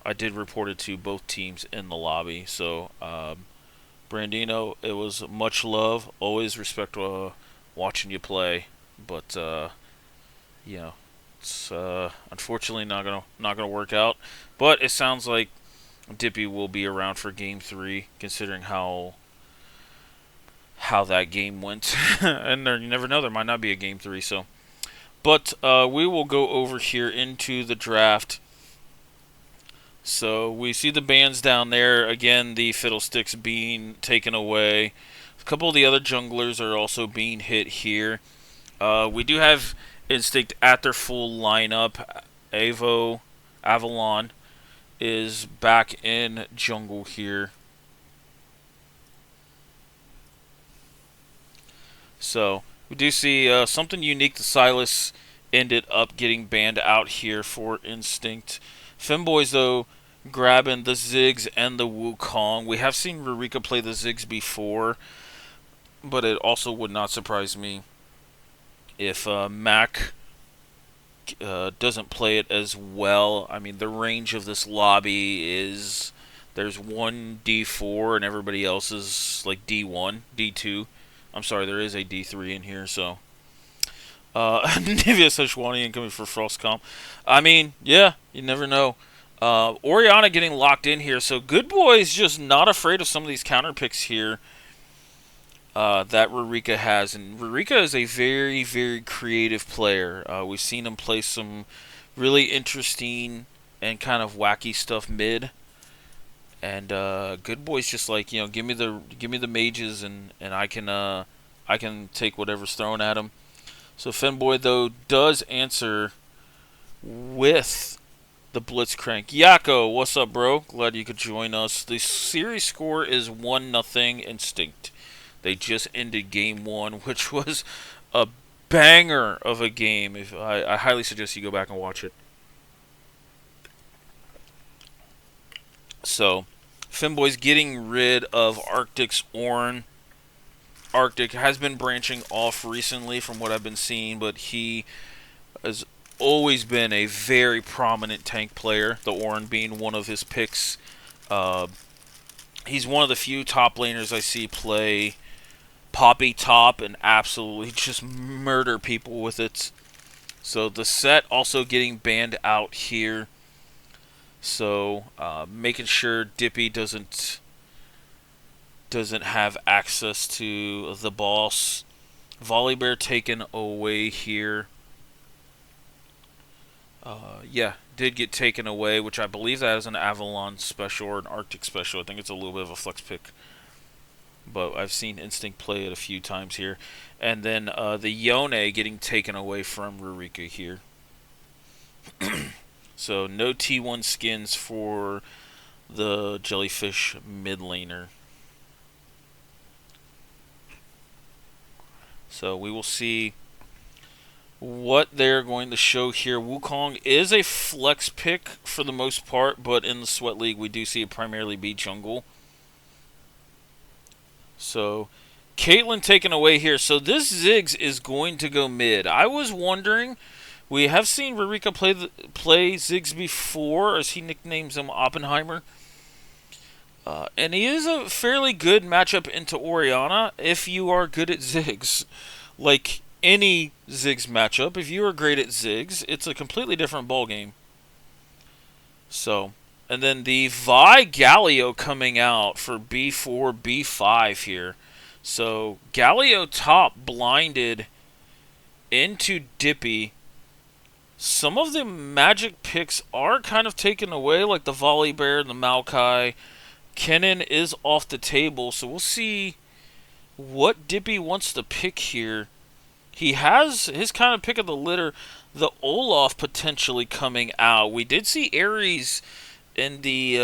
I did report it to both teams in the lobby. So Brandino, it was much love. Always respect watching you play, but you know, it's unfortunately not gonna work out. But it sounds like Dippy will be around for Game 3, considering how that game went. And there, you never know, there might not be a Game 3. So, but we will go over here into the draft. So we see the bands down there. Again, the fiddlesticks being taken away. A couple of the other junglers are also being hit here. We do have Instinct at their full lineup. Avalon is back in jungle here. So we do see something unique. The Silas ended up getting banned out here for Instinct. Femboys, though, grabbing the Ziggs and the Wukong. We have seen Rurika play the Ziggs before, but it also would not surprise me if Mac doesn't play it as well. I mean, the range of this lobby is there's one D4 and everybody else is like D1, D2. I'm sorry, there is a D3 in here, so. Nivea Szechuani incoming for Frostcom. I mean, yeah, you never know. Oriana getting locked in here, so Good Boy's just not afraid of some of these counter picks here that Rurika has. And Rurika is a very, very creative player. We've seen him play some really interesting and kind of wacky stuff mid. And Good Boy's just like, give me the mages and I can take whatever's thrown at him. So Femboy, though, does answer with The Blitzcrank. Yako, what's up, bro? Glad you could join us. The series score is 1-0 Instinct. They just ended game one, which was a banger of a game. If I highly suggest you go back and watch it. So, Femboy's getting rid of Arctic's Ornn. Arctic has been branching off recently from what I've been seeing, but he has always been a very prominent tank player, the Ornn being one of his picks. He's one of the few top laners I see play Poppy top and absolutely just murder people with it. So the set also getting banned out here. So making sure Dippy doesn't have access to the boss. Volibear taken away here. Yeah, did get taken away, which I believe that is an Avalon special or an Arctic special. I think it's a little bit of a flex pick. But I've seen Instinct play it a few times here. And then the Yone getting taken away from Rurika here. So no T1 skins for the Jellyfish mid laner. So we will see what they're going to show here. Wukong is a flex pick for the most part, but in the Sweat League we do see it primarily be jungle. So Caitlyn taken away here. So this Ziggs is going to go mid. I was wondering, we have seen Rurika play Ziggs before, as he nicknames him Oppenheimer. And he is a fairly good matchup into Orianna if you are good at Ziggs. Like any Ziggs matchup, if you are great at Ziggs, it's a completely different ballgame. So, and then the Vi Galio coming out for B4, B5 here. So, Galio top blinded into Dippy. Some of the magic picks are kind of taken away, like the Volibear and the Maokai. Kennen is off the table, so we'll see what Dippy wants to pick here. He has his kind of pick of the litter, the Olaf potentially coming out. We did see Ares in the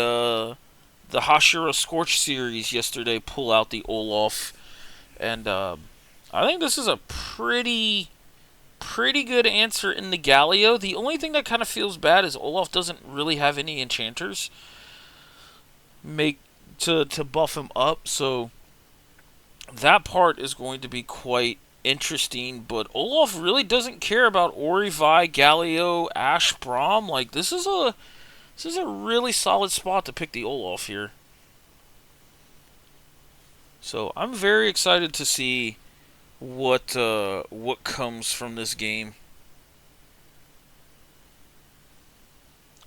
Hashira Scorch series yesterday pull out the Olaf, and I think this is a pretty good answer in the Galio. The only thing that kind of feels bad is Olaf doesn't really have any enchanters to buff him up, so that part is going to be quite interesting. But Olaf really doesn't care about Ori, Vi, Galio, Ashe, Braum. Like this is a really solid spot to pick the Olaf here. So I'm very excited to see what comes from this game.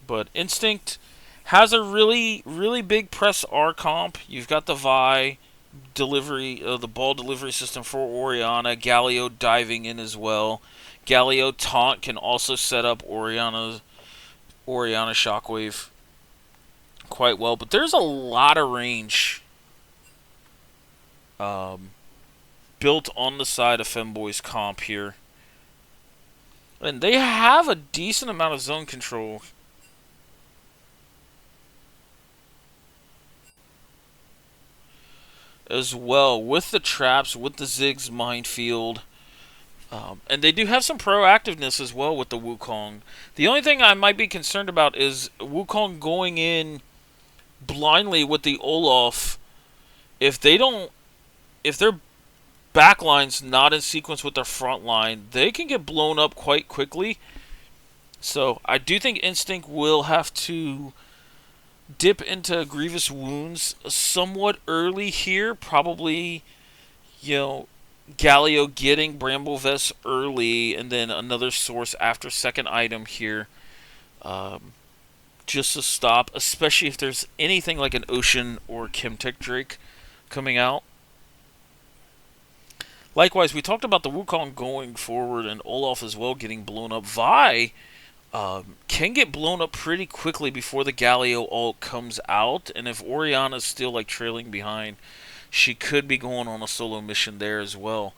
But Instinct has a really big press R comp. You've got the Vi delivery, the ball delivery system for Orianna. Galio diving in as well. Galio taunt can also set up Orianna Shockwave quite well. But there's a lot of range built on the side of Femboy's comp here. And they have a decent amount of zone control. As well, with the traps, with the Ziggs minefield. And they do have some proactiveness as well with the Wukong. The only thing I might be concerned about is Wukong going in blindly with the Olaf. If their backline's not in sequence with their front line, they can get blown up quite quickly. So I do think Instinct will have to dip into Grievous Wounds somewhat early here. Probably, Galio getting Bramble Vest early, and then another source after second item here. Just to stop, especially if there's anything like an Ocean or Chemtech Drake coming out. Likewise, we talked about the Wukong going forward and Olaf as well getting blown up. Vi can get blown up pretty quickly before the Galio ult comes out, and if Orianna's still like trailing behind, she could be going on a solo mission there as well.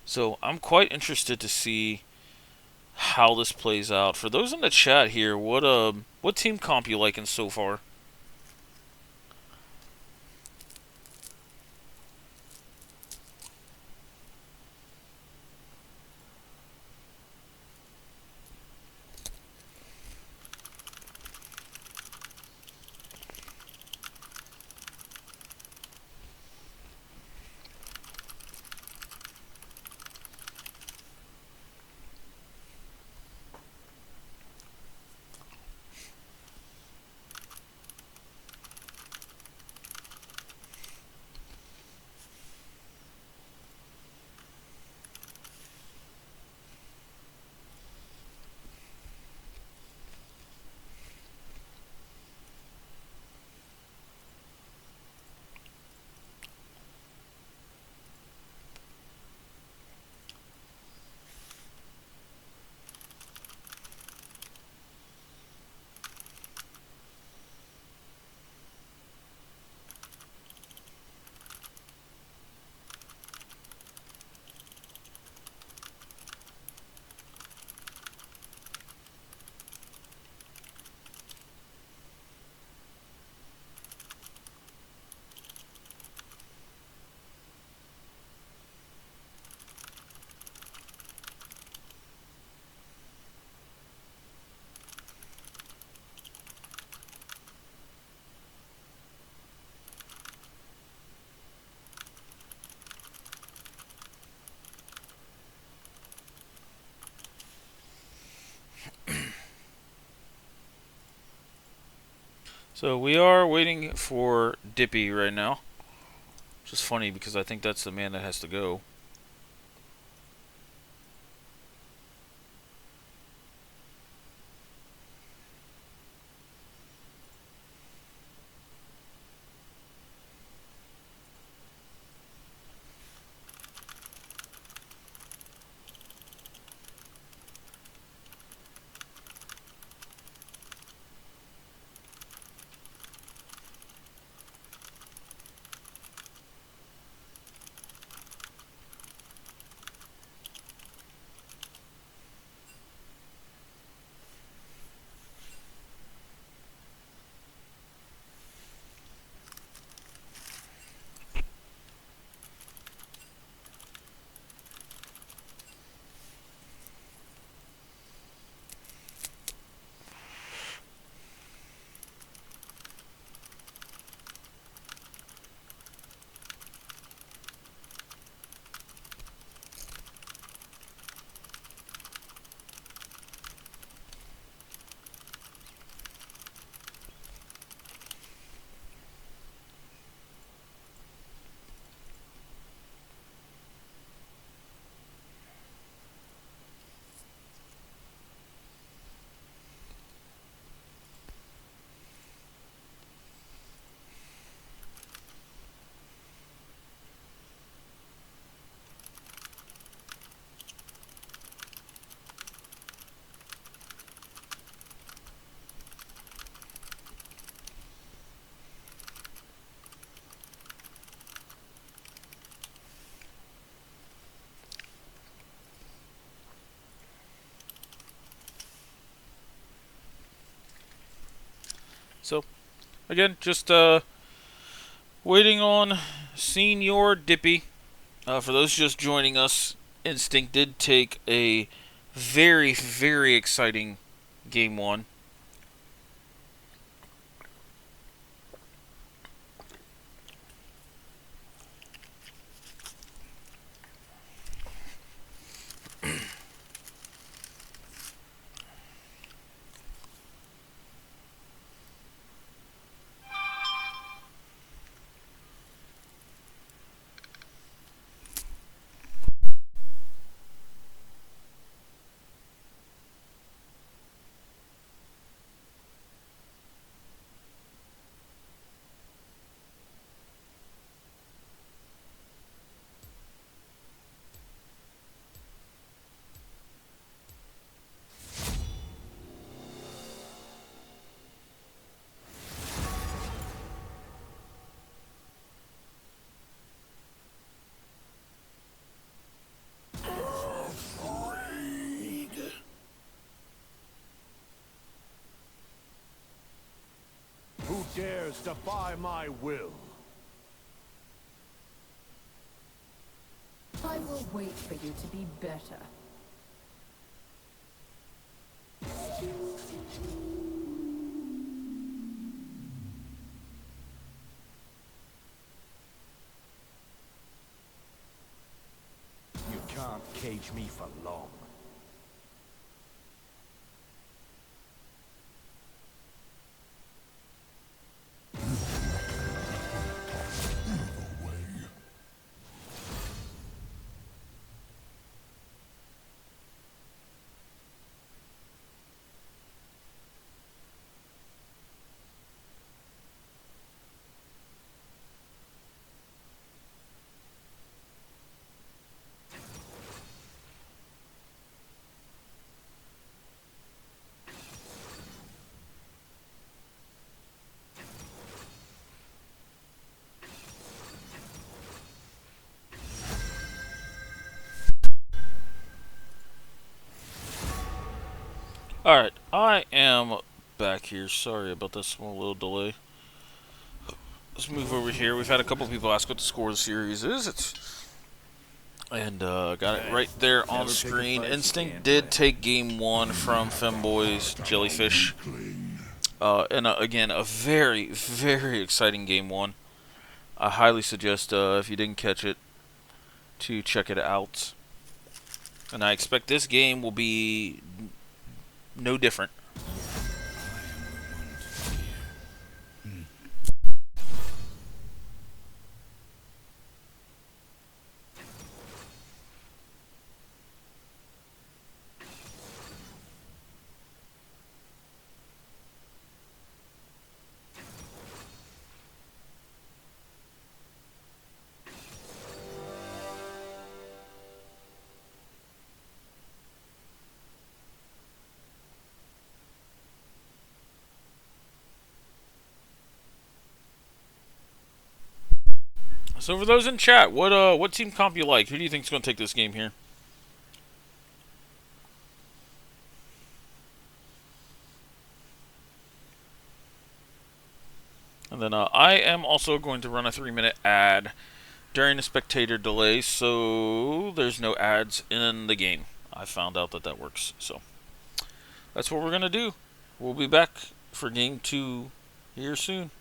So I'm quite interested to see how this plays out. For those in the chat here, what What team comp you liking so far? So we are waiting for Dippy right now. Which is funny because I think that's the man that has to go. So again, just waiting on Senior Dippy. For those just joining us, Instinct did take a very, very exciting game one. dares defy my will? I will wait for you to be better. You can't cage me for long. Alright, I am back here. Sorry about this small little delay. Let's move over here. We've had a couple people ask what the score of the series is. And got it right there on screen. Instinct did take game 1 from Femboy's Jellyfish. And again, a very, very exciting game 1. I highly suggest, if you didn't catch it, to check it out. And I expect this game will be no different. So for those in chat, what team comp you like? Who do you think is going to take this game here? And then I am also going to run a 3-minute ad during the spectator delay, so there's no ads in the game. I found out that works, so that's what we're going to do. We'll be back for game 2 here soon.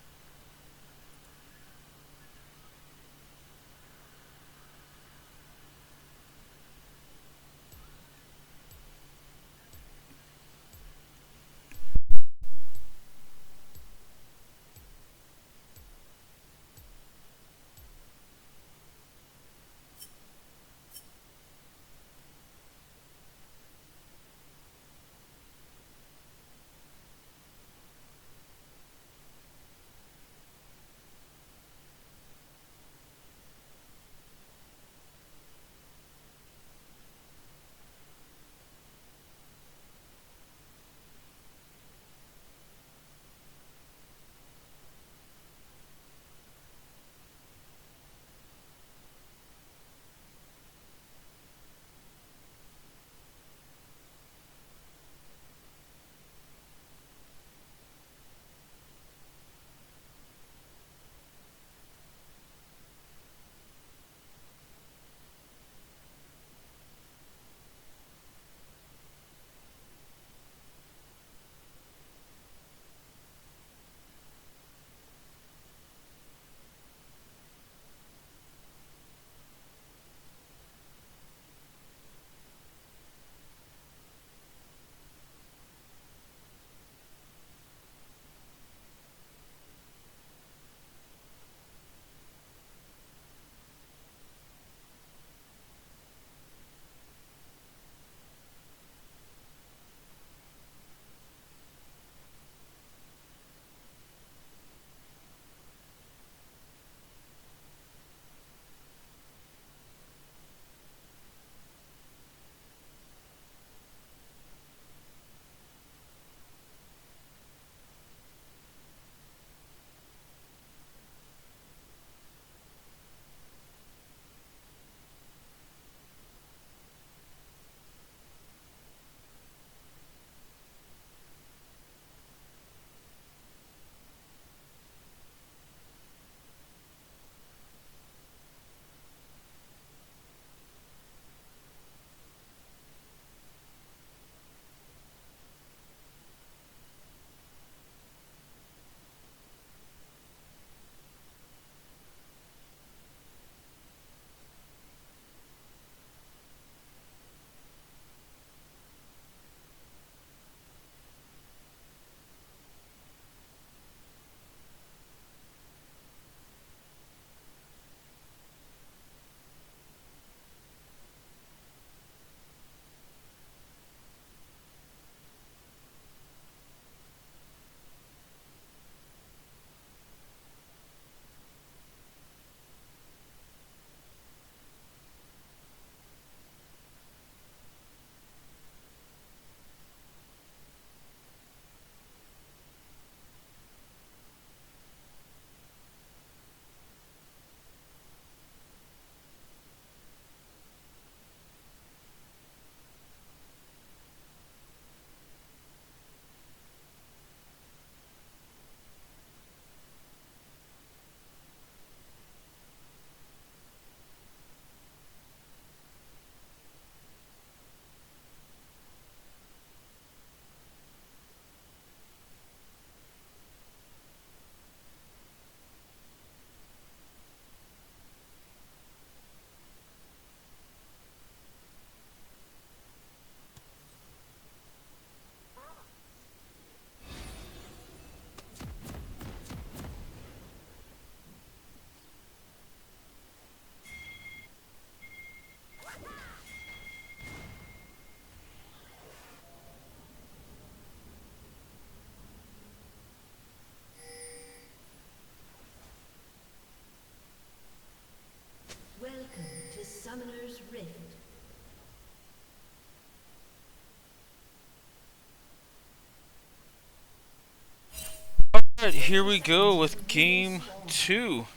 Alright, here we go with game 2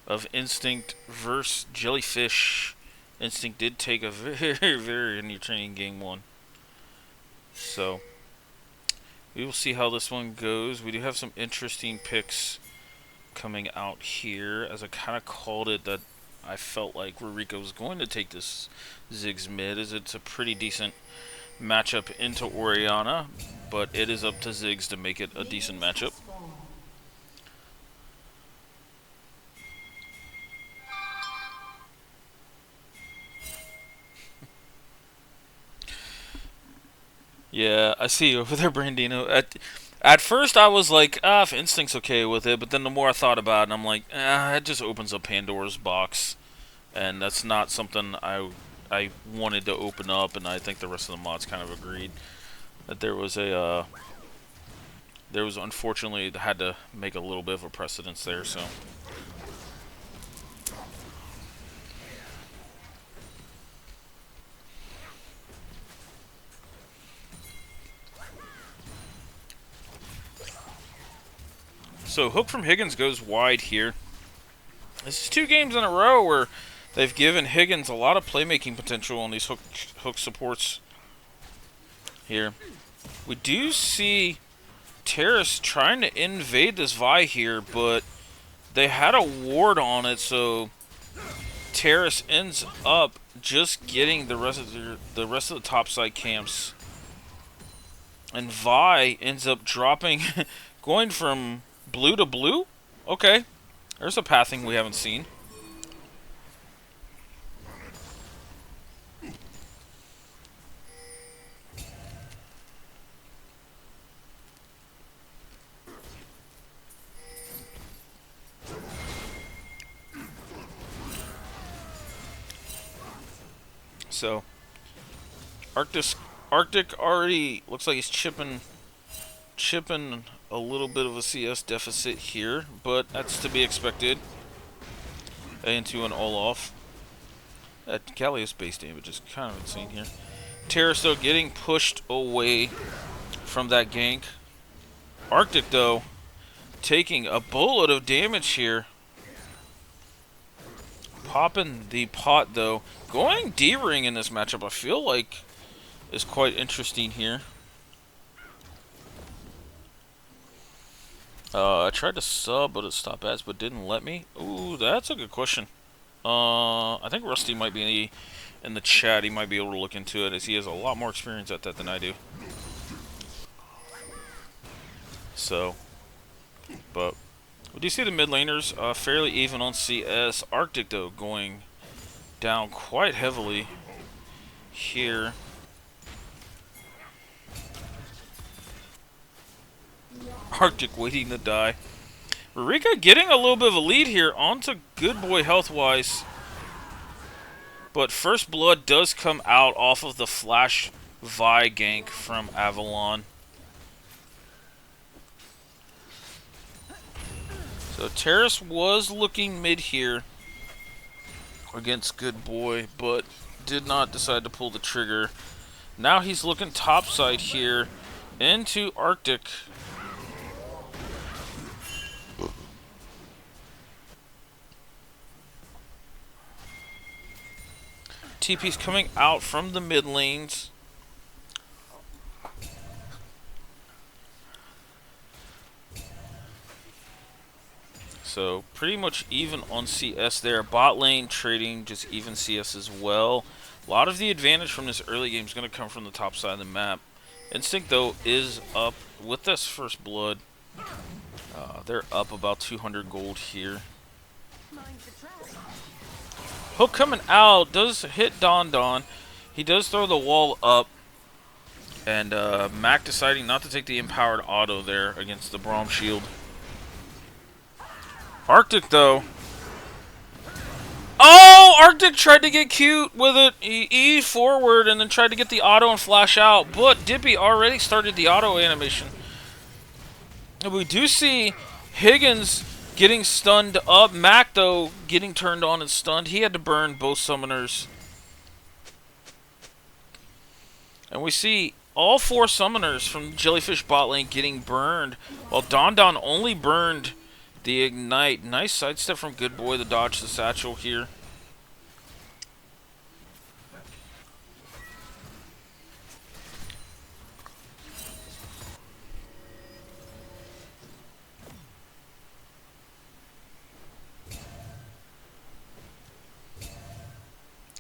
of Instinct versus Jellyfish. Instinct did take a very entertaining game 1. So, we will see how this one goes. We do have some interesting picks coming out here, as I kind of called it that I felt like Rurika was going to take this Ziggs mid, as it's a pretty decent matchup into Orianna, but it is up to Ziggs to make it a decent matchup. Yeah, I see you over there, Brandino. At first, I was like, if Instinct's okay with it, but then the more I thought about it, I'm like, it just opens up Pandora's box, and that's not something I wanted to open up, and I think the rest of the mods kind of agreed that there was unfortunately had to make a little bit of a precedence there, so. So Hook from Higgins goes wide here. This is 2 games in a row where they've given Higgins a lot of playmaking potential on these hook supports here. We do see Terrace trying to invade this Vi here, but they had a ward on it, so Terrace ends up just getting the rest of the topside camps, and Vi ends up dropping, going from blue to blue? Okay. There's a pathing we haven't seen. So, Arctic already looks like he's chipping a little bit of a CS deficit here, but that's to be expected. Into an Olaf. That Gallius base damage is kind of insane here. Terrace, though, getting pushed away from that gank. Arctic, though, taking a boatload of damage here. Popping the pot, though. Going D-ring in this matchup, I feel like, is quite interesting here. I tried to sub, but it stopped ads, but didn't let me. Ooh, that's a good question. I think Rusty might be in the chat. He might be able to look into it, as he has a lot more experience at that than I do. So, but we do see the mid laners fairly even on CS. Arctic, though, going down quite heavily here. Arctic waiting to die. Rurika getting a little bit of a lead here onto Good Boy health-wise. But first blood does come out off of the flash Vi gank from Avalon. So Terrace was looking mid here against Good Boy, but did not decide to pull the trigger. Now he's looking topside here into Arctic. TP's coming out from the mid lanes. So pretty much even on CS there. Bot lane trading just even CS as well. A lot of the advantage from this early game is going to come from the top side of the map. Instinct, though, is up with this first blood. They're up about 200 gold here. Hook coming out, does hit Don. He does throw the wall up. And Mac deciding not to take the empowered auto there against the Braum shield. Arctic, though. Oh, Arctic tried to get cute with it. He E forward and then tried to get the auto and flash out. But Dippy already started the auto animation. And we do see Higgins getting stunned up. Mac, though, getting turned on and stunned. He had to burn both summoners. And we see all 4 summoners from Jellyfish bot lane getting burned, while Don Don only burned the Ignite. Nice sidestep from Good Boy to dodge the satchel here.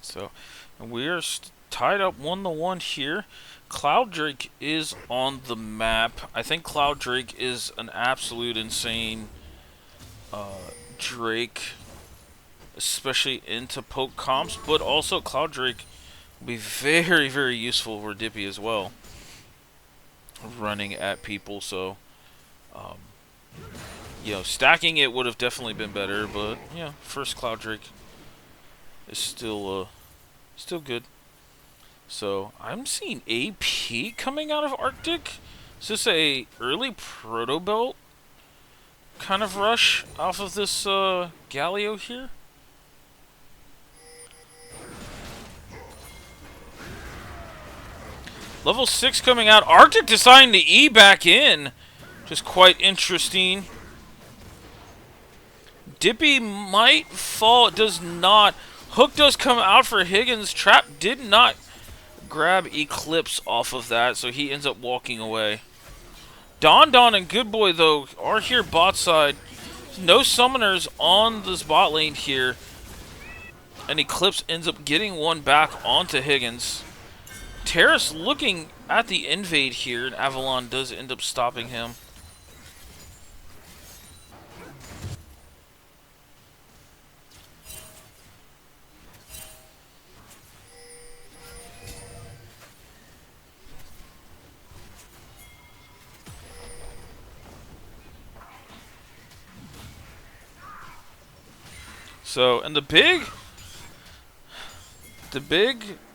So, and we are tied up 1-1 here. Cloud Drake is on the map. I think Cloud Drake is an absolute insane Drake, especially into poke comps, but also Cloud Drake will be very, very useful for Dippy as well, running at people. So, you know, stacking it would have definitely been better, but yeah, first Cloud Drake is still good. So I'm seeing AP coming out of Arctic. Is this a early proto belt kind of rush off of this Galio here? Level 6 coming out. Arctic deciding to E back in. Just quite interesting. Dippy might fall. It does not. Hook does come out for Higgins. Trap did not grab Eclipse off of that, so he ends up walking away. Don Don and Good Boy, though, are here bot side. No summoners on this bot lane here. And Eclipse ends up getting one back onto Higgins. Terrace looking at the invade here, and Avalon does end up stopping him. So, and the big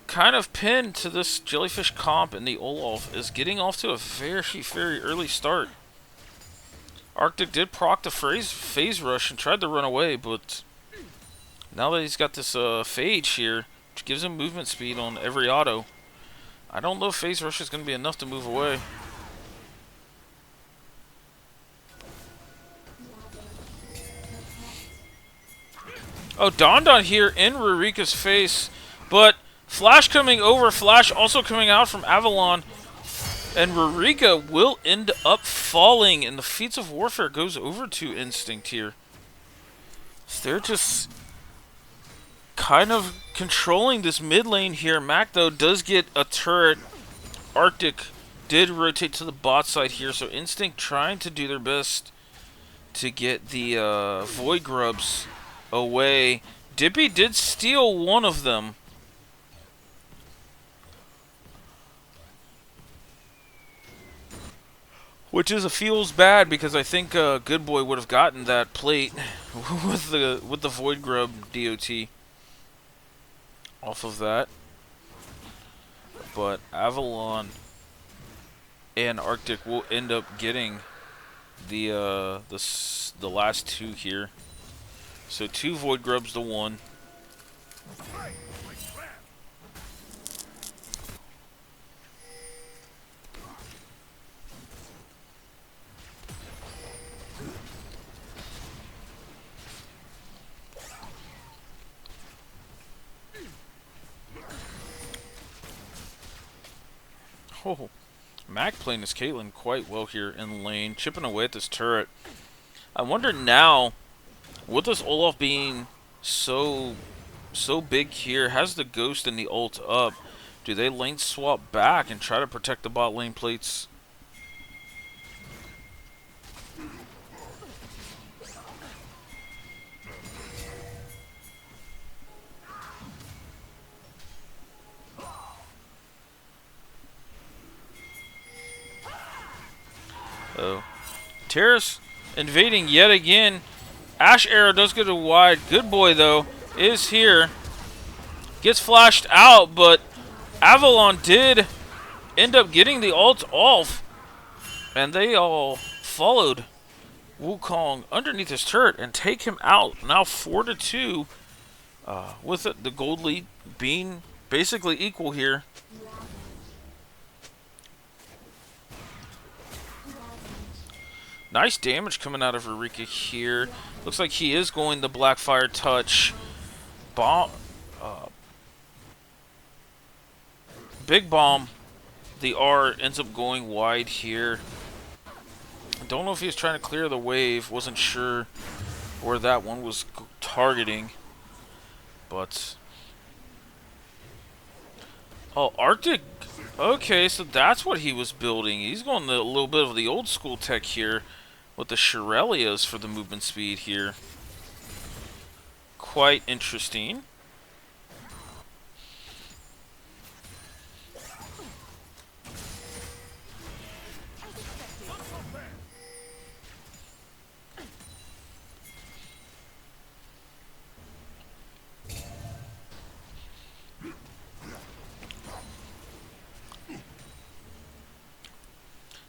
kind of pin to this Jellyfish comp in the Olaf is getting off to a very, very early start. Arctic did proc the phase rush and tried to run away, but now that he's got this phage here, which gives him movement speed on every auto, I don't know if phase rush is going to be enough to move away. Oh, Don Don here in Rurika's face, but Flash coming over, Flash also coming out from Avalon, and Rurika will end up falling, and the Feats of Warfare goes over to Instinct here. So they're just kind of controlling this mid lane here. Mac, though, does get a turret. Arctic did rotate to the bot side here, so Instinct trying to do their best to get the Void Grubs away. Dippy did steal one of them. Which feels bad because I think Good Boy would have gotten that plate with the Void Grub DOT off of that. But Avalon and Arctic will end up getting the last 2 here. So 2 Void Grubs to 1. Oh, Mac playing this Caitlyn quite well here in lane, chipping away at this turret. I wonder now, with this Olaf being so big here, has the Ghost and the ult up, do they lane swap back and try to protect the bot lane plates? Oh, Terrace invading yet again. Ash Arrow does go to wide. Good Boy, though, is here. Gets flashed out, but Avalon did end up getting the ult off. And they all followed Wukong underneath his turret and take him out. Now 4-2, with it, the gold lead being basically equal here. Nice damage coming out of Eureka here. Looks like he is going the Blackfire touch. Bomb. Big bomb. The R ends up going wide here. I don't know if he was trying to clear the wave. Wasn't sure where that one was targeting. But... oh, Arctic. Okay, so that's what he was building. He's going a little bit of the old school tech here with the Shirelias for the movement speed here. Quite interesting.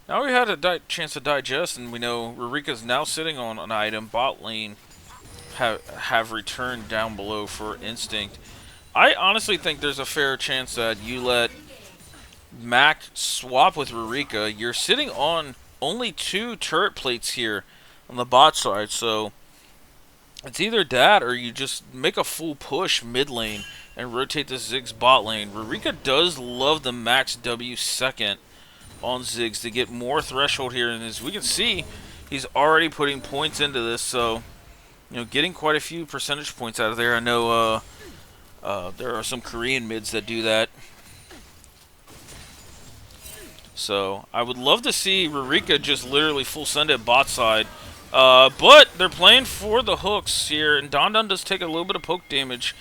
Now we had a chance to digest, and we know Eureka's now sitting on an item. Bot lane have returned down below for Instinct. I honestly think there's a fair chance that you let Mac swap with Eureka. You're sitting on only 2 turret plates here on the bot side, so it's either that or you just make a full push mid lane and rotate the Ziggs bot lane. Eureka does love the max W second on Ziggs to get more threshold here, and as we can see, he's already putting points into this, so you know, getting quite a few percentage points out of there. I know there are some Korean mids that do that, so I would love to see Eureka just literally full send it bot side, but they're playing for the hooks here, and Don does take a little bit of poke damage.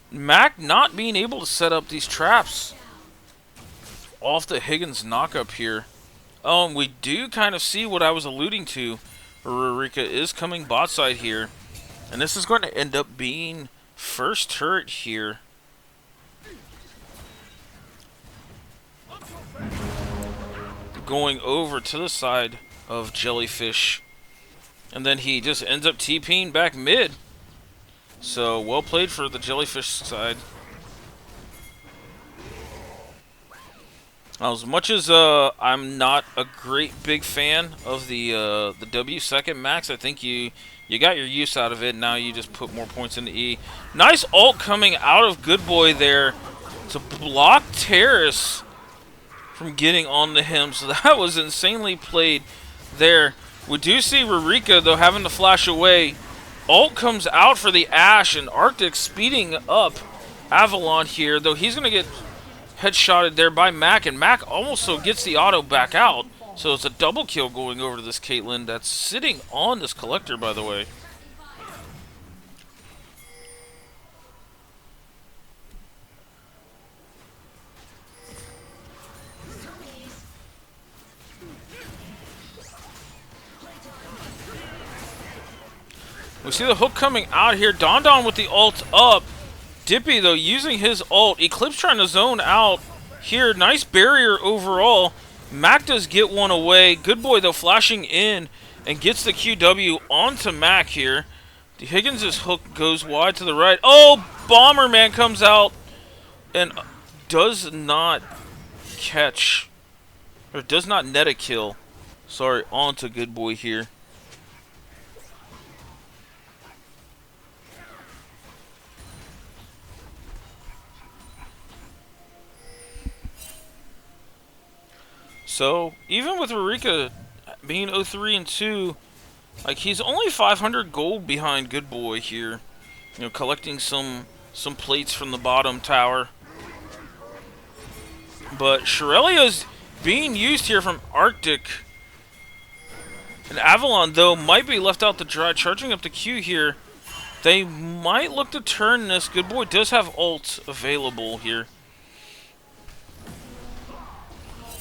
Mac not being able to set up these traps off the Higgins knockup here. We do kind of see what I was alluding to. Eureka is coming bot side here, and this is going to end up being first turret here. Going over to the side of Jellyfish, and then he just ends up TPing back mid. So well played for the Jellyfish side. As much as I'm not a great big fan of the W second max, I think you got your use out of it. Now you just put more points into E. Nice ult coming out of Good Boy there to block Terrace from getting onto him. So that was insanely played there. We do see Eureka though having to flash away. Ult comes out for the Ashe, and Arctic speeding up Avalon here, though he's going to get headshotted there by Mac, and Mac also gets the auto back out. So it's a double kill going over to this Caitlyn that's sitting on this collector, by the way. We see the hook coming out here. Don with the ult up. Dippy, though, using his ult. Eclipse trying to zone out here. Nice barrier overall. Mac does get one away. Good Boy, though, flashing in and gets the QW onto Mac here. The Higgins' hook goes wide to the right. Oh, Bomberman comes out and does not catch, or does not net a kill. Sorry, onto Good Boy here. So, even with Eureka being 0-3 and 2, like, he's only 500 gold behind Good Boy here. You know, collecting some plates from the bottom tower. But Shirelia's being used here from Arctic. And Avalon, though, might be left out to dry. Charging up the Q here. They might look to turn this. Good Boy does have ult available here.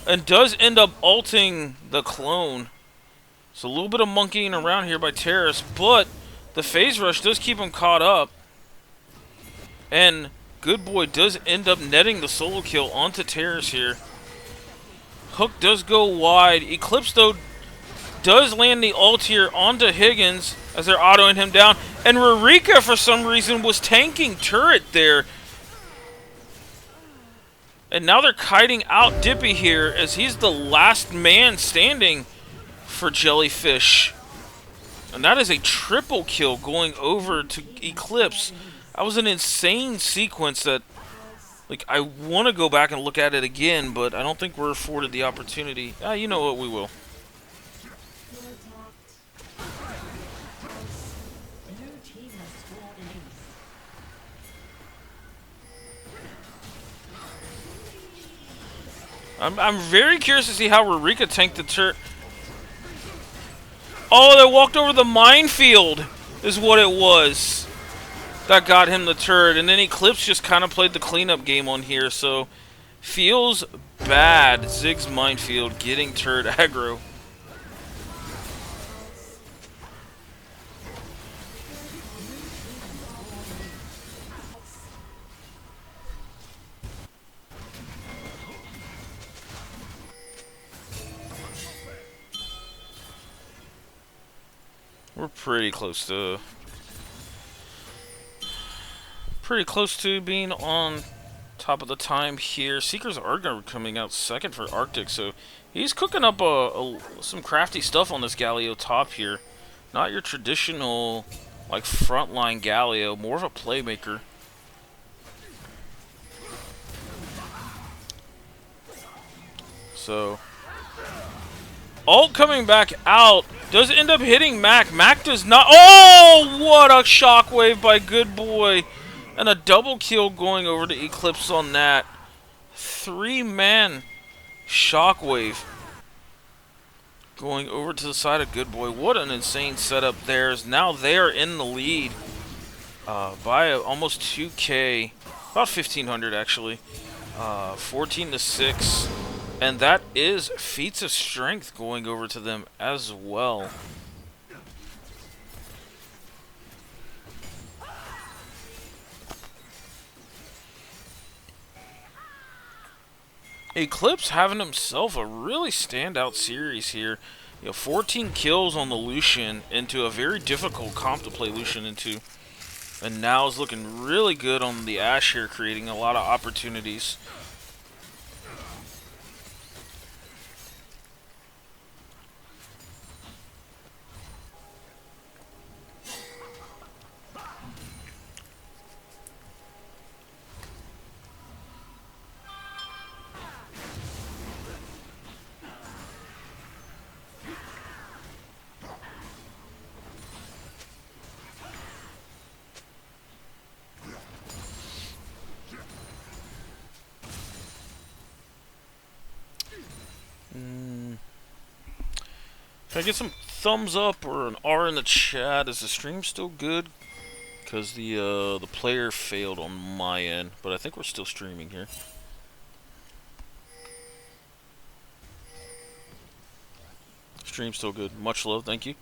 And does end up ulting the clone. So a little bit of monkeying around here by Terrace, but the phase rush does keep him caught up. And Good Boy does end up netting the solo kill onto Terrace here. Hook does go wide. Eclipse, though, does land the ult here onto Higgins as they're autoing him down. And Eureka, for some reason, was tanking turret there. And now they're kiting out Dippy here as he's the last man standing for Jellyfish. And that is a triple kill going over to Eclipse. That was an insane sequence that, like, I want to go back and look at it again, but I don't think we're afforded the opportunity. You know what, we will. I'm very curious to see how Rurika tanked the turret. Oh, they walked over the minefield is what it was. That got him the turret. And then Eclipse just kind of played the cleanup game on here. So, feels bad. Zig's minefield getting turret aggro. We're pretty close to being on top of the time here. Seekers are coming out second for Arctic, so he's cooking up some crafty stuff on this Galio top here. Not your traditional, like, frontline Galio, more of a playmaker. So, ult coming back out. Does end up hitting Mac. Mac does not. Oh, what a shockwave by Good Boy. And a double kill going over to Eclipse on that. 3-man shockwave going over to the side of Good Boy. What an insane setup there. Now they are in the lead by almost 2K. About 1,500 actually. 14-6. And that is feats of strength going over to them as well. Eclipse having himself a really standout series here. 14 kills on the Lucian into a very difficult comp to play Lucian into. And now is looking really good on the Ashe here, creating a lot of opportunities. Can I get some thumbs up or an R in the chat? Is the stream still good? Because the player failed on my end, but I think we're still streaming here. Stream still good. Much love, thank you.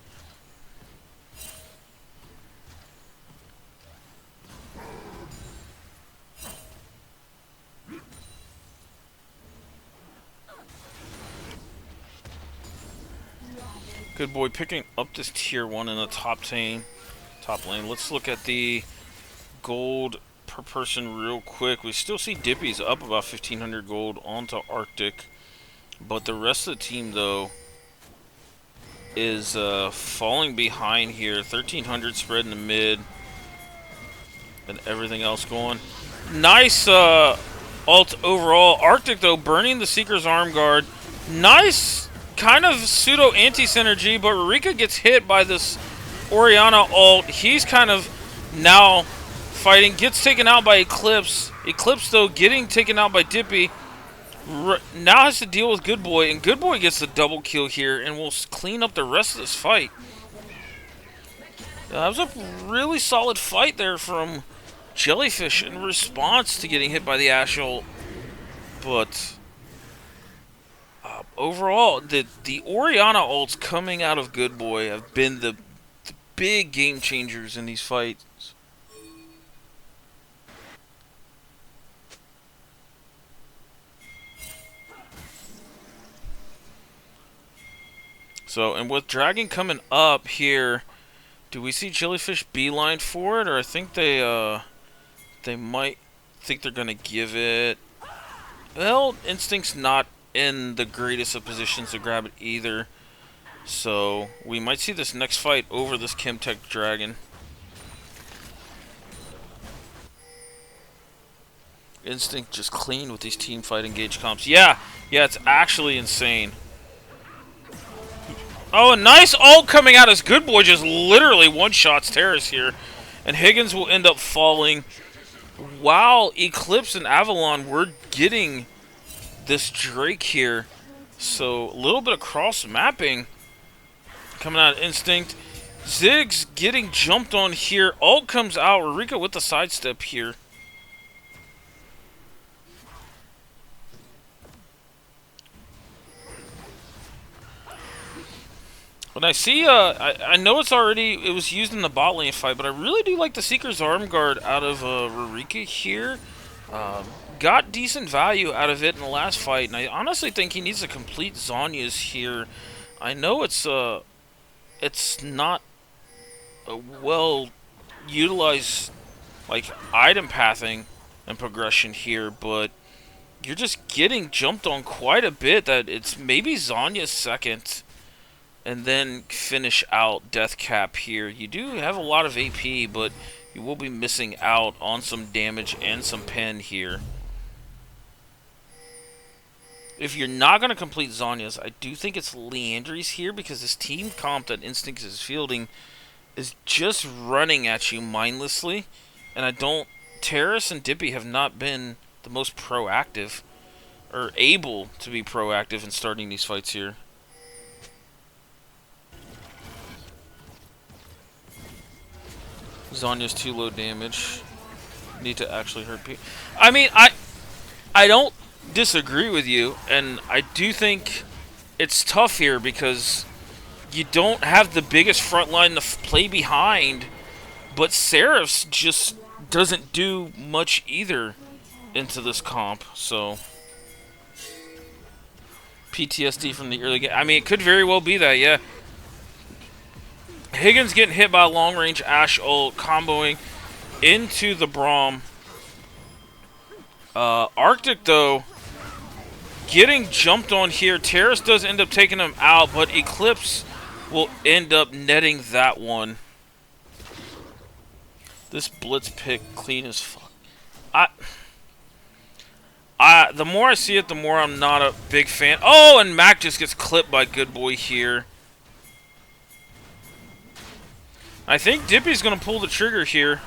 Good Boy picking up this tier 1 in the top lane. Let's look at the gold per person real quick. We still see Dippy's up about 1,500 gold onto Arctic. But the rest of the team, though, is falling behind here. 1,300 spread in the mid. And everything else going. Nice ult overall. Arctic, though, burning the Seeker's arm guard. Nice kind of pseudo anti-synergy, but Rurika gets hit by this Orianna ult. He's kind of now fighting, gets taken out by Eclipse. Eclipse, though, getting taken out by Dippy. Now has to deal with Good Boy, and Good Boy gets the double kill here and will clean up the rest of this fight. That was a really solid fight there from Jellyfish in response to getting hit by the Ashe ult. But overall, the Orianna ults coming out of Good Boy have been the big game changers in these fights. So, and with Dragon coming up here, do we see Jellyfish beeline for it, or I think they might think they're gonna give it. Well, Instinct's not in the greatest of positions to grab it either. So we might see this next fight over this Chemtech Dragon. Instinct just clean with these team fight engage comps. Yeah, it's actually insane. Oh, a nice ult coming out as Good Boy just literally one-shots Terrace here. And Higgins will end up falling. While Eclipse and Avalon were getting this Drake here. So, a little bit of cross-mapping coming out of Instinct. Ziggs getting jumped on here. Ult comes out. Rurika with the sidestep here. When I see, I know it was used in the bot lane fight, but I really do like the Seeker's Arm Guard out of Rurika here. Got decent value out of it in the last fight, and I honestly think he needs to complete Zhonya's here. I know it's not a well-utilized, like, item pathing and progression here, but you're just getting jumped on quite a bit that it's maybe Zhonya's second. And then finish out Death Cap here. You do have a lot of AP, but you will be missing out on some damage and some pen here. If you're not going to complete Zhonya's, I do think it's Leandry's here, because this team comp that Instinct is fielding is just running at you mindlessly. And I don't... Terrace and Dippy have not been the most proactive, or able to be proactive in starting these fights here. Zhonya's too low damage. Need to actually hurt people. I mean, I don't disagree with you, and I do think it's tough here because you don't have the biggest front line to play behind, but Seraph's just doesn't do much either into this comp, so... PTSD from the early game. I mean, it could very well be that, yeah. Higgins getting hit by a long-range Ashe ult, comboing into the Braum. Arctic, though, getting jumped on here. Terrace does end up taking him out, but Eclipse will end up netting that one. This blitz pick, clean as fuck. The more I see it, the more I'm not a big fan. Oh, and Mac just gets clipped by Good Boy here. I think Dippy's going to pull the trigger here.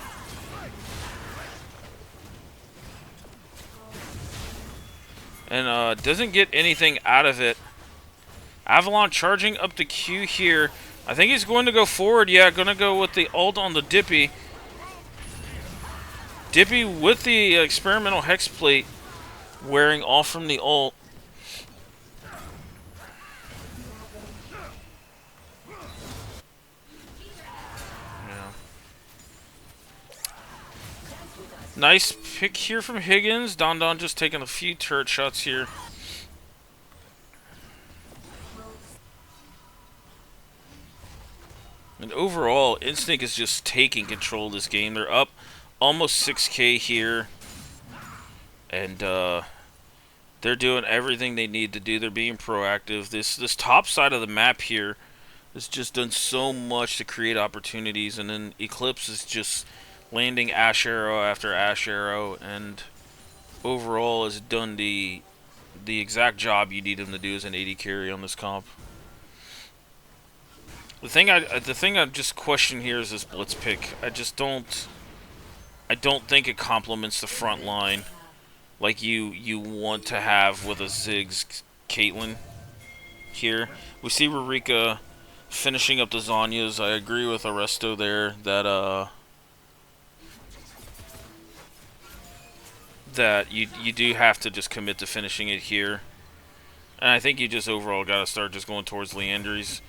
And doesn't get anything out of it. Avalon charging up the Q here. I think he's going to go forward. Yeah, going to go with the ult on the Dippy. Dippy with the experimental hex plate wearing off from the ult. Nice pick here from Higgins. Don just taking a few turret shots here. And overall, Instinct is just taking control of this game. They're up almost 6K here. And they're doing everything they need to do. They're being proactive. This top side of the map here has just done so much to create opportunities. And then Eclipse is just landing Ashe Arrow after Ashe Arrow, and overall has done the exact job you need him to do as an AD carry on this comp. The thing I just question here is this blitz pick. I don't think it complements the front line like you want to have with a Ziggs Caitlyn here. We see Rurika finishing up the Zhonya's. I agree with Arresto there that you do have to just commit to finishing it here. And I think you just overall got to start just going towards Leandry's.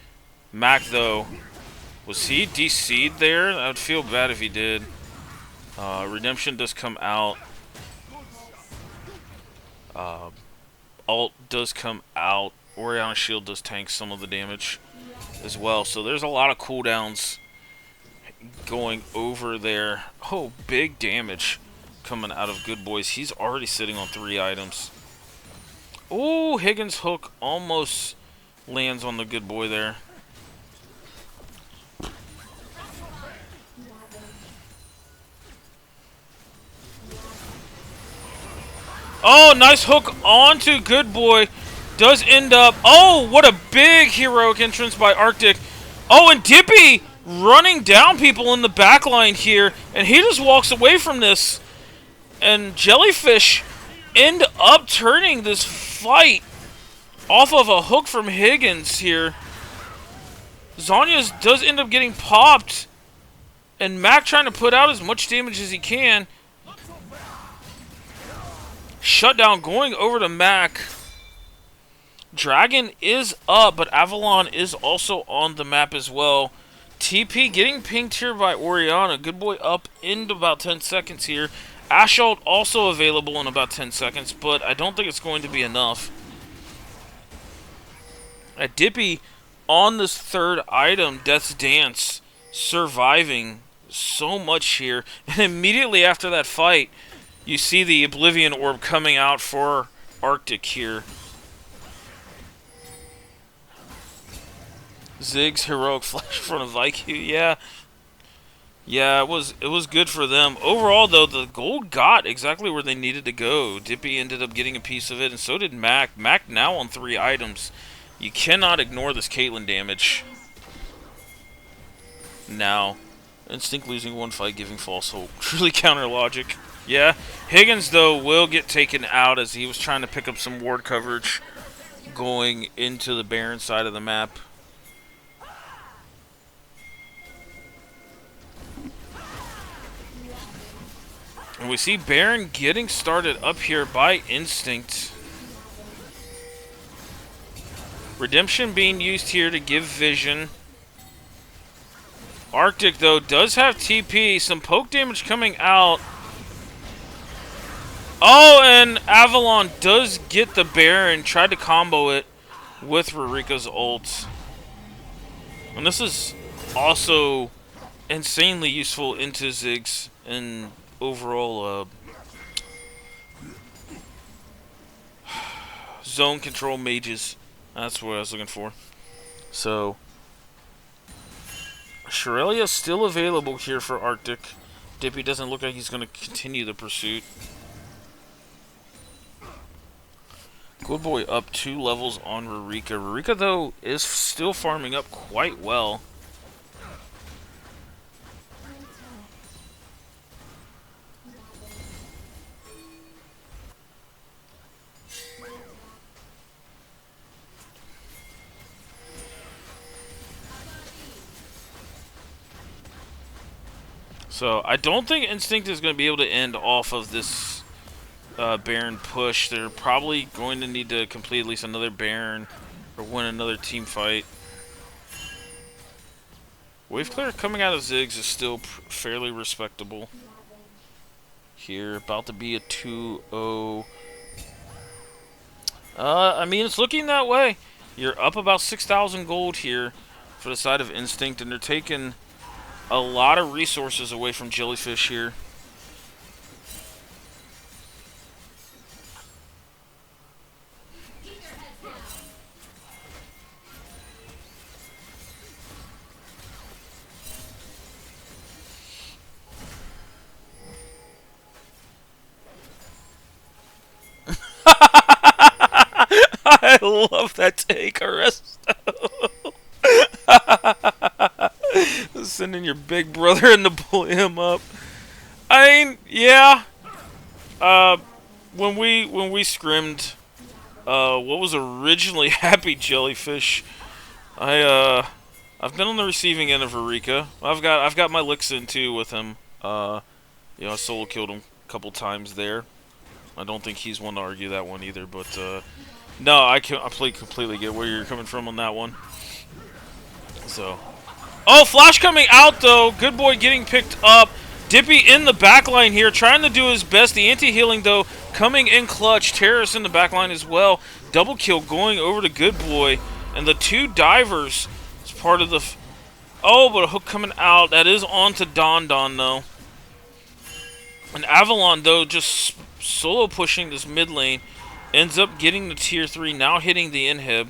Mac, though, was he DC'd there? I would feel bad if he did. Redemption does come out. Ult does come out. Orianna Shield does tank some of the damage as well. So there's a lot of cooldowns going over there. Oh, big damage coming out of Good Boys. He's already sitting on 3 items. Oh, Higgins' hook almost lands on the Good Boy there. Oh, nice hook onto Good Boy. Does end up... Oh, what a big heroic entrance by Arctic. Oh, and Dippy running down people in the back line here. And he just walks away from this. And Jellyfish end up turning this fight off of a hook from Higgins here. Zanya's does end up getting popped. And Mac trying to put out as much damage as he can. Shutdown going over to Mac. Dragon is up, but Avalon is also on the map as well. TP getting pinged here by Oriana. Good Boy up in about 10 seconds here. Assault also available in about 10 seconds, but I don't think it's going to be enough. At Dippy on this third item, Death's Dance, surviving so much here. And immediately after that fight, you see the Oblivion Orb coming out for Arctic here. Ziggs heroic flash in front of IQ, yeah. Yeah, it was good for them. Overall, though, the gold got exactly where they needed to go. Dippy ended up getting a piece of it, and so did Mac. Mac now on 3 items. You cannot ignore this Caitlyn damage. Now, Instinct losing one fight, giving false hope. Truly counter logic. Yeah, Higgins, though, will get taken out as he was trying to pick up some ward coverage going into the Baron side of the map. And we see Baron getting started up here by Instinct. Redemption being used here to give vision. Arctic, though, does have TP. Some poke damage coming out. Oh, and Avalon does get the Baron. Tried to combo it with Rurika's ult. And this is also insanely useful into Ziggs and overall zone control mages. That's what I was looking for. So Shirelia's still available here for Arctic. Dippy doesn't look like he's going to continue the pursuit. Good Boy up 2 levels on Rurika. Rurika, though, is still farming up quite well. So, I don't think Instinct is going to be able to end off of this Baron push. They're probably going to need to complete at least another Baron or win another team fight. Wave clear coming out of Ziggs is still fairly respectable. Here, about to be a 2-0. I mean, it's looking that way. You're up about 6,000 gold here for the side of Instinct, and they're taking a lot of resources away from Jellyfish here. I love that take, Arresto. Sending your big brother in to pull him up. I mean, yeah. When we scrimmed, what was originally Happy Jellyfish, I've been on the receiving end of Rurika. I've got my licks in too with him. I solo killed him a couple times there. I don't think he's one to argue that one either, but no, I completely get where you're coming from on that one. So, oh, Flash coming out though. Good Boy getting picked up. Dippy in the backline here, trying to do his best. The anti-healing though coming in clutch. Terrorist in the backline as well. Double kill going over to Good Boy, and the 2 divers is part of the. Oh, but a hook coming out. That is on to Don though. And Avalon though just solo pushing this mid lane. Ends up getting the tier 3, now hitting the inhib.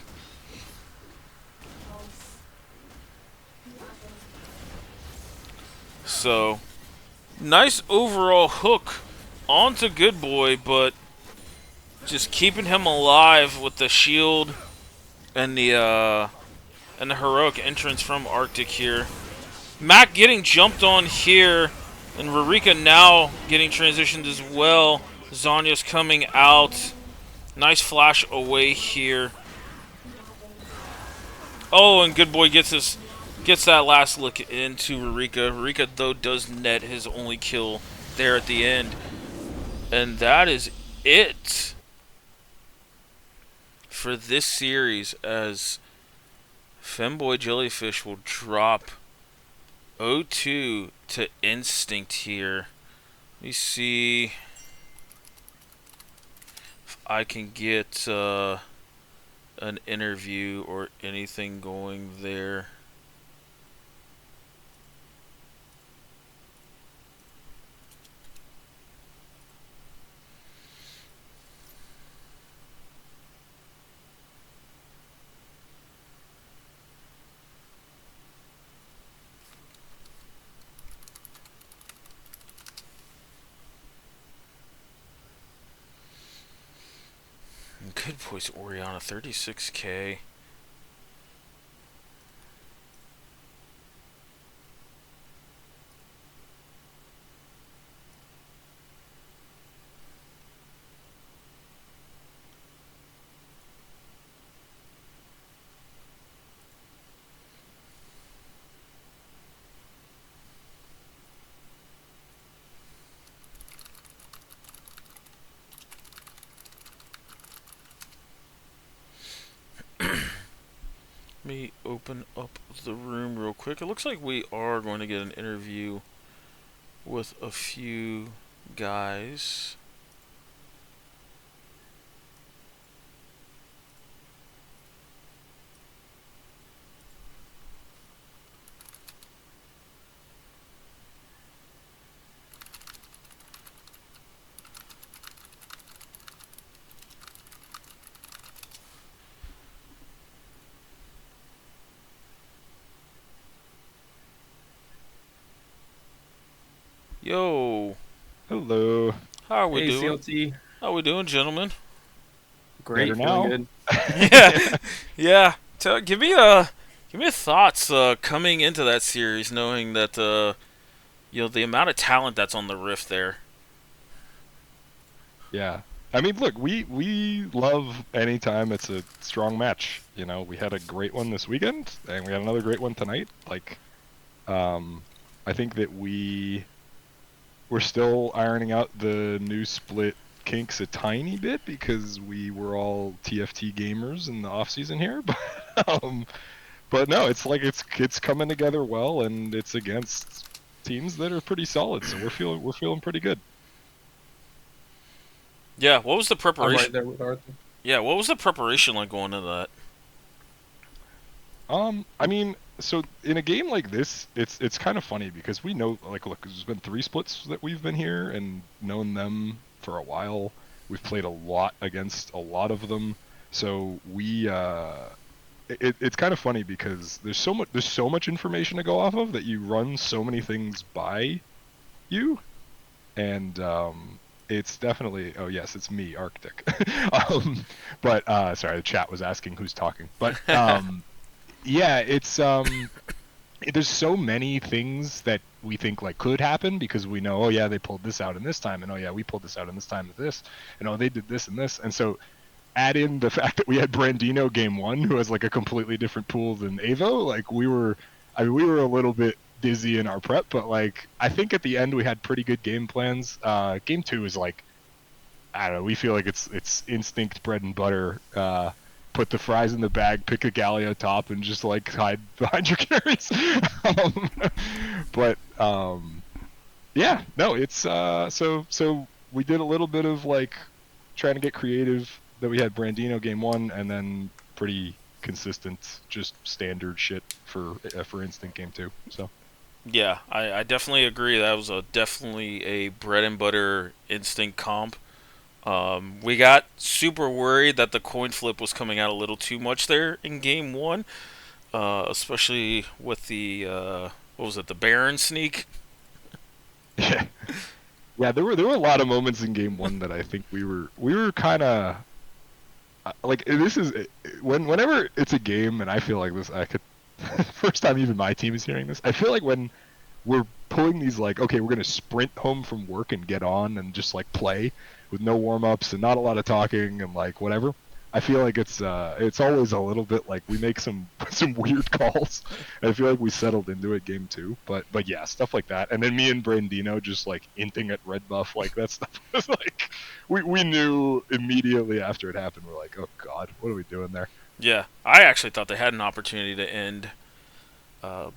So, nice overall hook onto Good Boy, but Just keeping him alive with the shield and the heroic entrance from Arctic here. Mac getting jumped on here, and Rurika now getting transitioned as well. Zanya's coming out. Nice flash away here. Oh, and Good Boy gets that last look into Rurika. Rurika, though, does net his only kill there at the end. And that is it for this series, as Femboy Jellyfish will drop 0-2 to Instinct here. Let me see if I can get an interview or anything going there. Good voice, Oriana, 36K. Let me open up the room real quick. It looks like we are going to get an interview with a few guys. Yo, Hello. how are we Hey, doing? CLT. How we doing, gentlemen? Great, Better feeling now. good. Yeah, yeah. Give me a thoughts coming into that series, knowing that the amount of talent that's on the Rift there. Yeah. I mean, look, we love anytime it's a strong match. You know, we had a great one this weekend, and we had another great one tonight. Like, I think that we're still ironing out the new split kinks a tiny bit because we were all TFT gamers in the off season here, but no, it's like it's coming together well, and it's against teams that are pretty solid, so we're feeling pretty good. Yeah, what was the I'm preparation? right there with Arthur. Yeah, what was the preparation like going into that? I mean, so in a game like this, it's kind of funny because we know, like, look, there's been 3 splits that we've been here and known them for a while. We've played a lot against a lot of them, so it's kind of funny because there's so much information to go off of that you run so many things by you, and it's definitely, oh yes, it's me, Arctic. But sorry, the chat was asking who's talking, but yeah, it's there's so many things that we think like could happen because we know, oh yeah, they pulled this out in this time, and oh yeah, we pulled this out in this time with this, and oh they did this and this, and so add in the fact that we had Brandino game 1, who has like a completely different pool than Avo. Like we were a little bit dizzy in our prep, but like I think at the end we had pretty good game plans. Game 2 is like, I don't know, we feel like it's instinct bread and butter. Put the fries in the bag, pick a Galio top, and just like hide behind your carries. um, but yeah, no, it's so we did a little bit of like trying to get creative. That we had Brandino game 1, and then pretty consistent, just standard shit for Instinct game 2. So Yeah, I definitely agree. That was definitely a bread and butter Instinct comp. We got super worried that the coin flip was coming out a little too much there in game 1, especially with the what was it, the Baron sneak. yeah, Yeah, there were a lot of moments in game one that I think we were kind of like this is whenever it's a game and I feel like this I could first time even my team is hearing this. I feel like when we're pulling these like, okay, we're gonna sprint home from work and get on and just like play with no warm ups and not a lot of talking and like whatever. I feel like it's always a little bit like we make some some weird calls. And I feel like we settled into it game two, but yeah, stuff like that. And then me and Brandino just like inting at red buff, like that stuff was like we knew immediately after it happened. We're like, oh god, what are we doing there? Yeah, I actually thought they had an opportunity to end uh,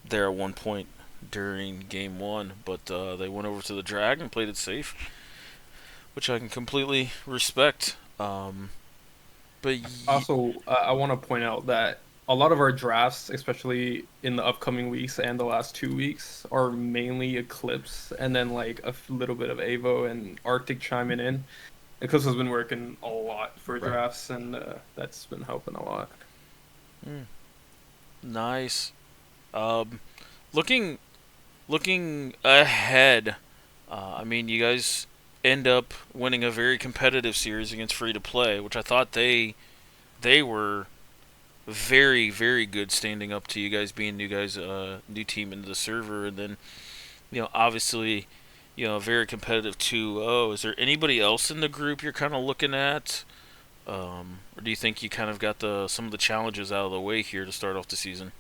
there at one point during game one, but they went over to the drag and played it safe, which I can completely respect. But Also, I want to point out that a lot of our drafts, especially in the upcoming weeks and the last 2 weeks, are mainly Eclipse and then like a little bit of Avo and Arctic chiming in. Eclipse has been working a lot for Right. drafts, and that's been helping a lot. nice. Um, looking ahead, I mean, you guys end up winning a very competitive series against Free to Play, which I thought they were very very good, standing up to you guys, being new team into the server, and then obviously a very competitive 2-0. Is there anybody else in the group you're kind of looking at, or do you think you kind of got some of the challenges out of the way here to start off the season?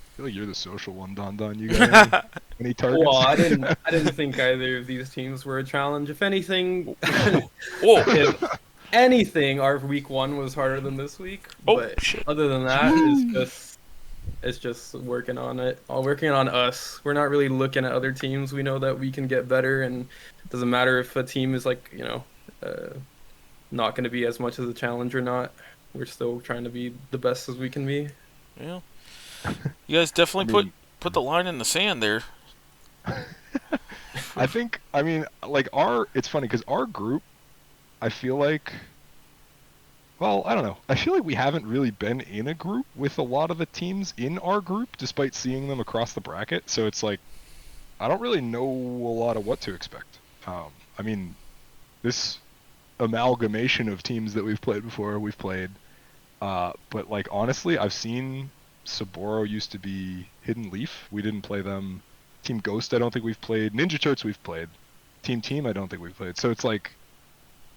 I feel like you're the social one, Don Don. You got any targets? Well, I didn't think either of these teams were a challenge. If anything, Whoa! if anything, our week one was harder than this week. Oh, But shit. other than that, it's just working on it. All working on us. We're not really looking at other teams. We know that we can get better, and it doesn't matter if a team is like not going to be as much as a challenge or not. We're still trying to be the best as we can be. Yeah, you guys definitely I mean- put the line in the sand there. I think, I mean, like it's funny because our group, I feel like, well, I don't know. I feel like we haven't really been in a group with a lot of the teams in our group, despite seeing them across the bracket. So it's like, I don't really know a lot of what to expect. I mean, this amalgamation of teams that we've played before, we've played. But like, honestly, I've seen Saboro used to be Hidden Leaf. We didn't play them. Team Ghost, I don't think we've played. Ninja Turks, we've played. Team, I don't think we've played. So it's like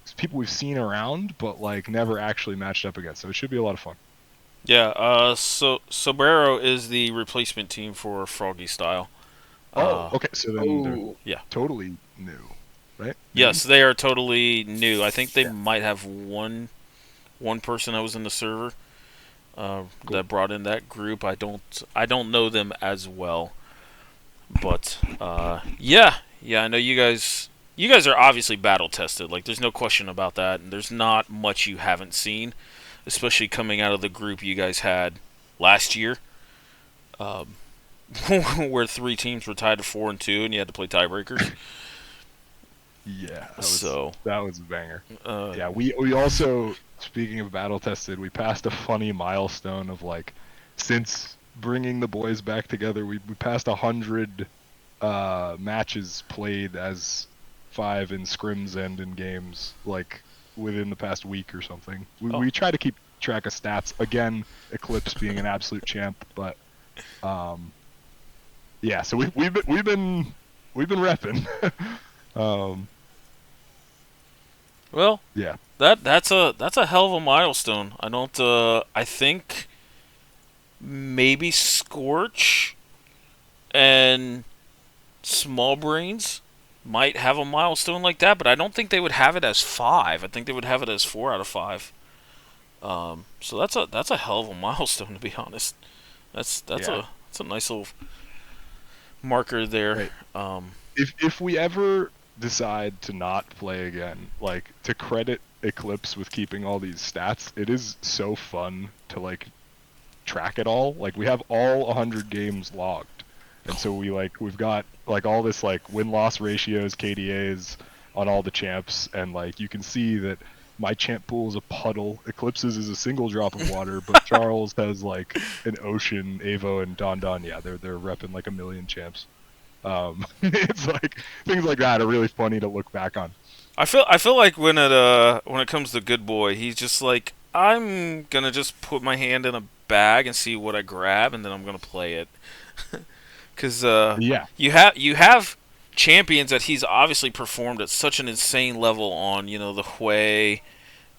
it's people we've seen around, but like never actually matched up against. So it should be a lot of fun. Yeah. So Sombrero is the replacement team for Froggy Style. Okay. So then they're Yeah. totally new, right? Yes, they are totally new. I think they might have one person that was in the server that brought in that group. I don't know them as well, but yeah. I know you guys. You guys are obviously battle tested. Like, there's no question about that, and there's not much you haven't seen, especially coming out of the group you guys had last year, where 3 teams were tied to 4 and 2, and you had to play tiebreakers. Yeah. So That was a banger. uh, Yeah. We also, speaking of battle tested, we passed a funny milestone of like, since bringing the boys back together, we passed 100 matches played as 5 in scrims and in games, like within the past week or something. We try to keep track of stats. Again, Eclipse being an absolute champ, but yeah. So we've been repping. well, Yeah. that's a hell of a milestone. I think maybe Scorch and Small Brains might have a milestone like that, but I don't think they would have it as 5. I think they would have it as 4 out of 5. So that's a hell of a milestone, to be honest. That's a nice little marker there. Right. If we ever decide to not play again, like, to credit Eclipse with keeping all these stats, it is so fun to like track it all. Like, we have all 100 games logged. And so we've got like all this like win-loss ratios, KDAs on all the champs, and like you can see that my champ pool is a puddle. Eclipse's is a single drop of water, but Charles has like an ocean. Avo and Don, yeah, they're repping like a million champs. It's like things like that are really funny to look back on. I feel like when it comes to Good Boy, he's just like, I'm gonna just put my hand in a bag and see what I grab, and then I'm gonna play it. Because Yeah, you have champions that he's obviously performed at such an insane level on, the Hui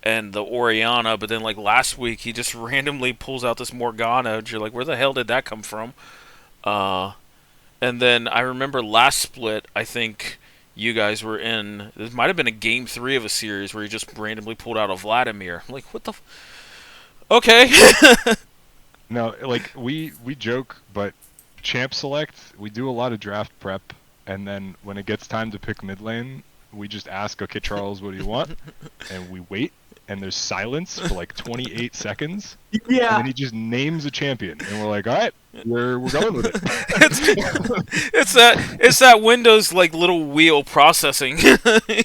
and the Oriana, but then like last week he just randomly pulls out this Morgana, and you're like, where the hell did that come from? Uh, and then I remember last split, I think you guys were in. This might have been a game 3 of a series where he just randomly pulled out a Vladimir. I'm like, what the? Okay. no, like we joke, but champ select, we do a lot of draft prep, and then when it gets time to pick mid lane, we just ask, okay, Charles, what do you want? And we wait, and there's silence for like 28 seconds. And then he just names a champion, and we're like, all right, we're going with it. it's that Windows like little wheel processing.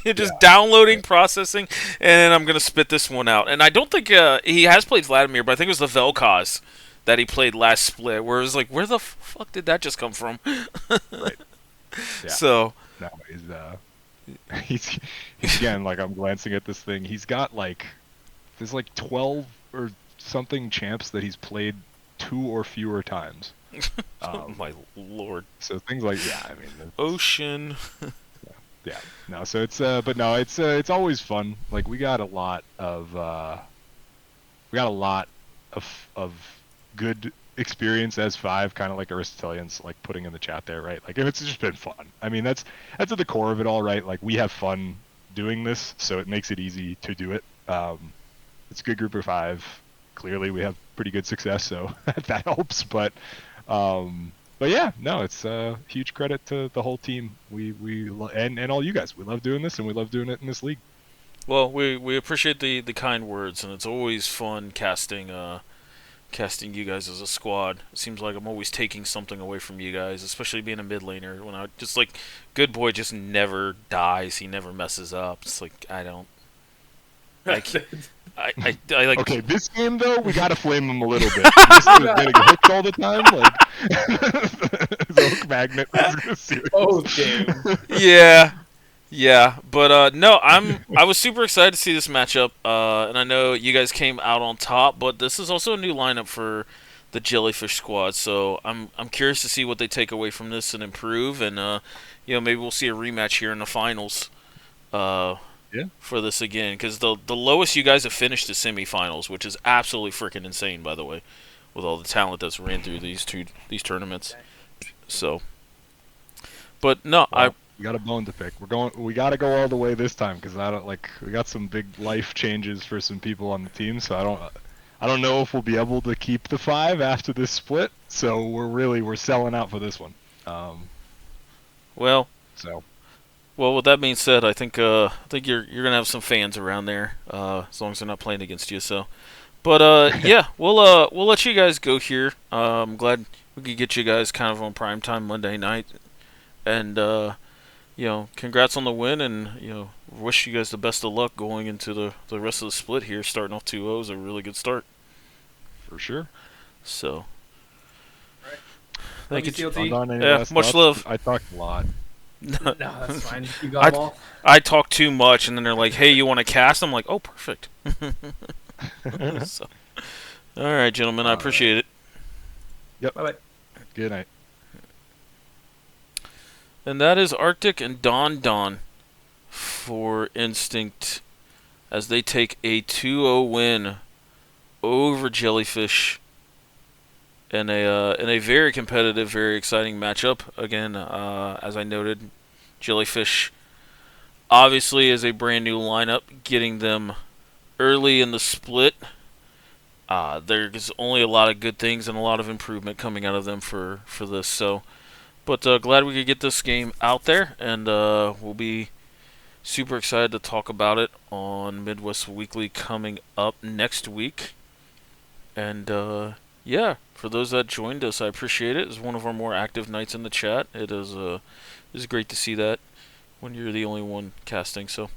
You're just downloading, processing, and I'm gonna spit this one out. And I don't think he has played Vladimir, but I think it was the Vel'Koz that he played last split, where it was like, where the fuck did that just come from? Right. Yeah. So No, he's again, like, I'm glancing at this thing. He's got like there's like 12 or something champs that he's played 2 or fewer times. oh my lord. So things like, yeah, I mean, Ocean. yeah, no. So it's but no, it's always fun. Like we got a lot of of good experience as 5, kind of like Aristotelians like putting in the chat there, right? Like, it's just been fun. I mean, that's at the core of it all, right? Like, we have fun doing this, so it makes it easy to do it. It's a good group of 5. Clearly, we have pretty good success, so that helps. But yeah, no, it's huge credit to the whole team. And all you guys. We love doing this, and we love doing it in this league. Well, we appreciate the kind words, and it's always fun casting you guys as a squad. It seems like I'm always taking something away from you guys, especially being a mid laner. When I just like, Good Boy just never dies. He never messes up. It's like, I don't. I like. Okay, this game though, we gotta flame him a little bit. He's getting hooked all the time, like the hook magnet. Oh damn. Yeah, but no, I was super excited to see this matchup, and I know you guys came out on top, but this is also a new lineup for the Jellyfish squad, so I'm curious to see what they take away from this and improve, and maybe we'll see a rematch here in the finals. For this again, because the lowest you guys have finished is semifinals, which is absolutely freaking insane, by the way, with all the talent that's ran through these tournaments. So, but no, well, we got a bone to pick. We got to go all the way this time, because we got some big life changes for some people on the team, so I don't know if we'll be able to keep the 5 after this split. So we're selling out for this one. Well, with that being said, I think you're gonna have some fans around there, as long as they're not playing against you. So, but yeah, we'll let you guys go here. I'm glad we could get you guys kind of on primetime Monday night, and congrats on the win, and wish you guys the best of luck going into the rest of the split here. Starting off 2-0 is a really good start. For sure. So, Right. thank you, TLT. Yeah, much love. I talked a lot. No, that's fine. You got them all. I talk too much, and then they're like, "Hey, you want to cast?" I'm like, "Oh, perfect." So, all right, gentlemen, I appreciate it. Yep. Bye bye. Good night. And that is Arctic and Don for Instinct as they take a 2-0 win over Jellyfish in a very competitive, very exciting matchup. Again, as I noted, Jellyfish obviously is a brand new lineup, getting them early in the split. There's only a lot of good things and a lot of improvement coming out of them for this. So, but glad we could get this game out there, and we'll be super excited to talk about it on Midwest Weekly coming up next week. And yeah, for those that joined us, I appreciate it. It's one of our more active nights in the chat. It is great to see that when you're the only one casting. So,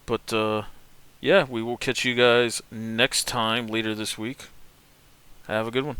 but yeah, we will catch you guys next time later this week. Have a good one.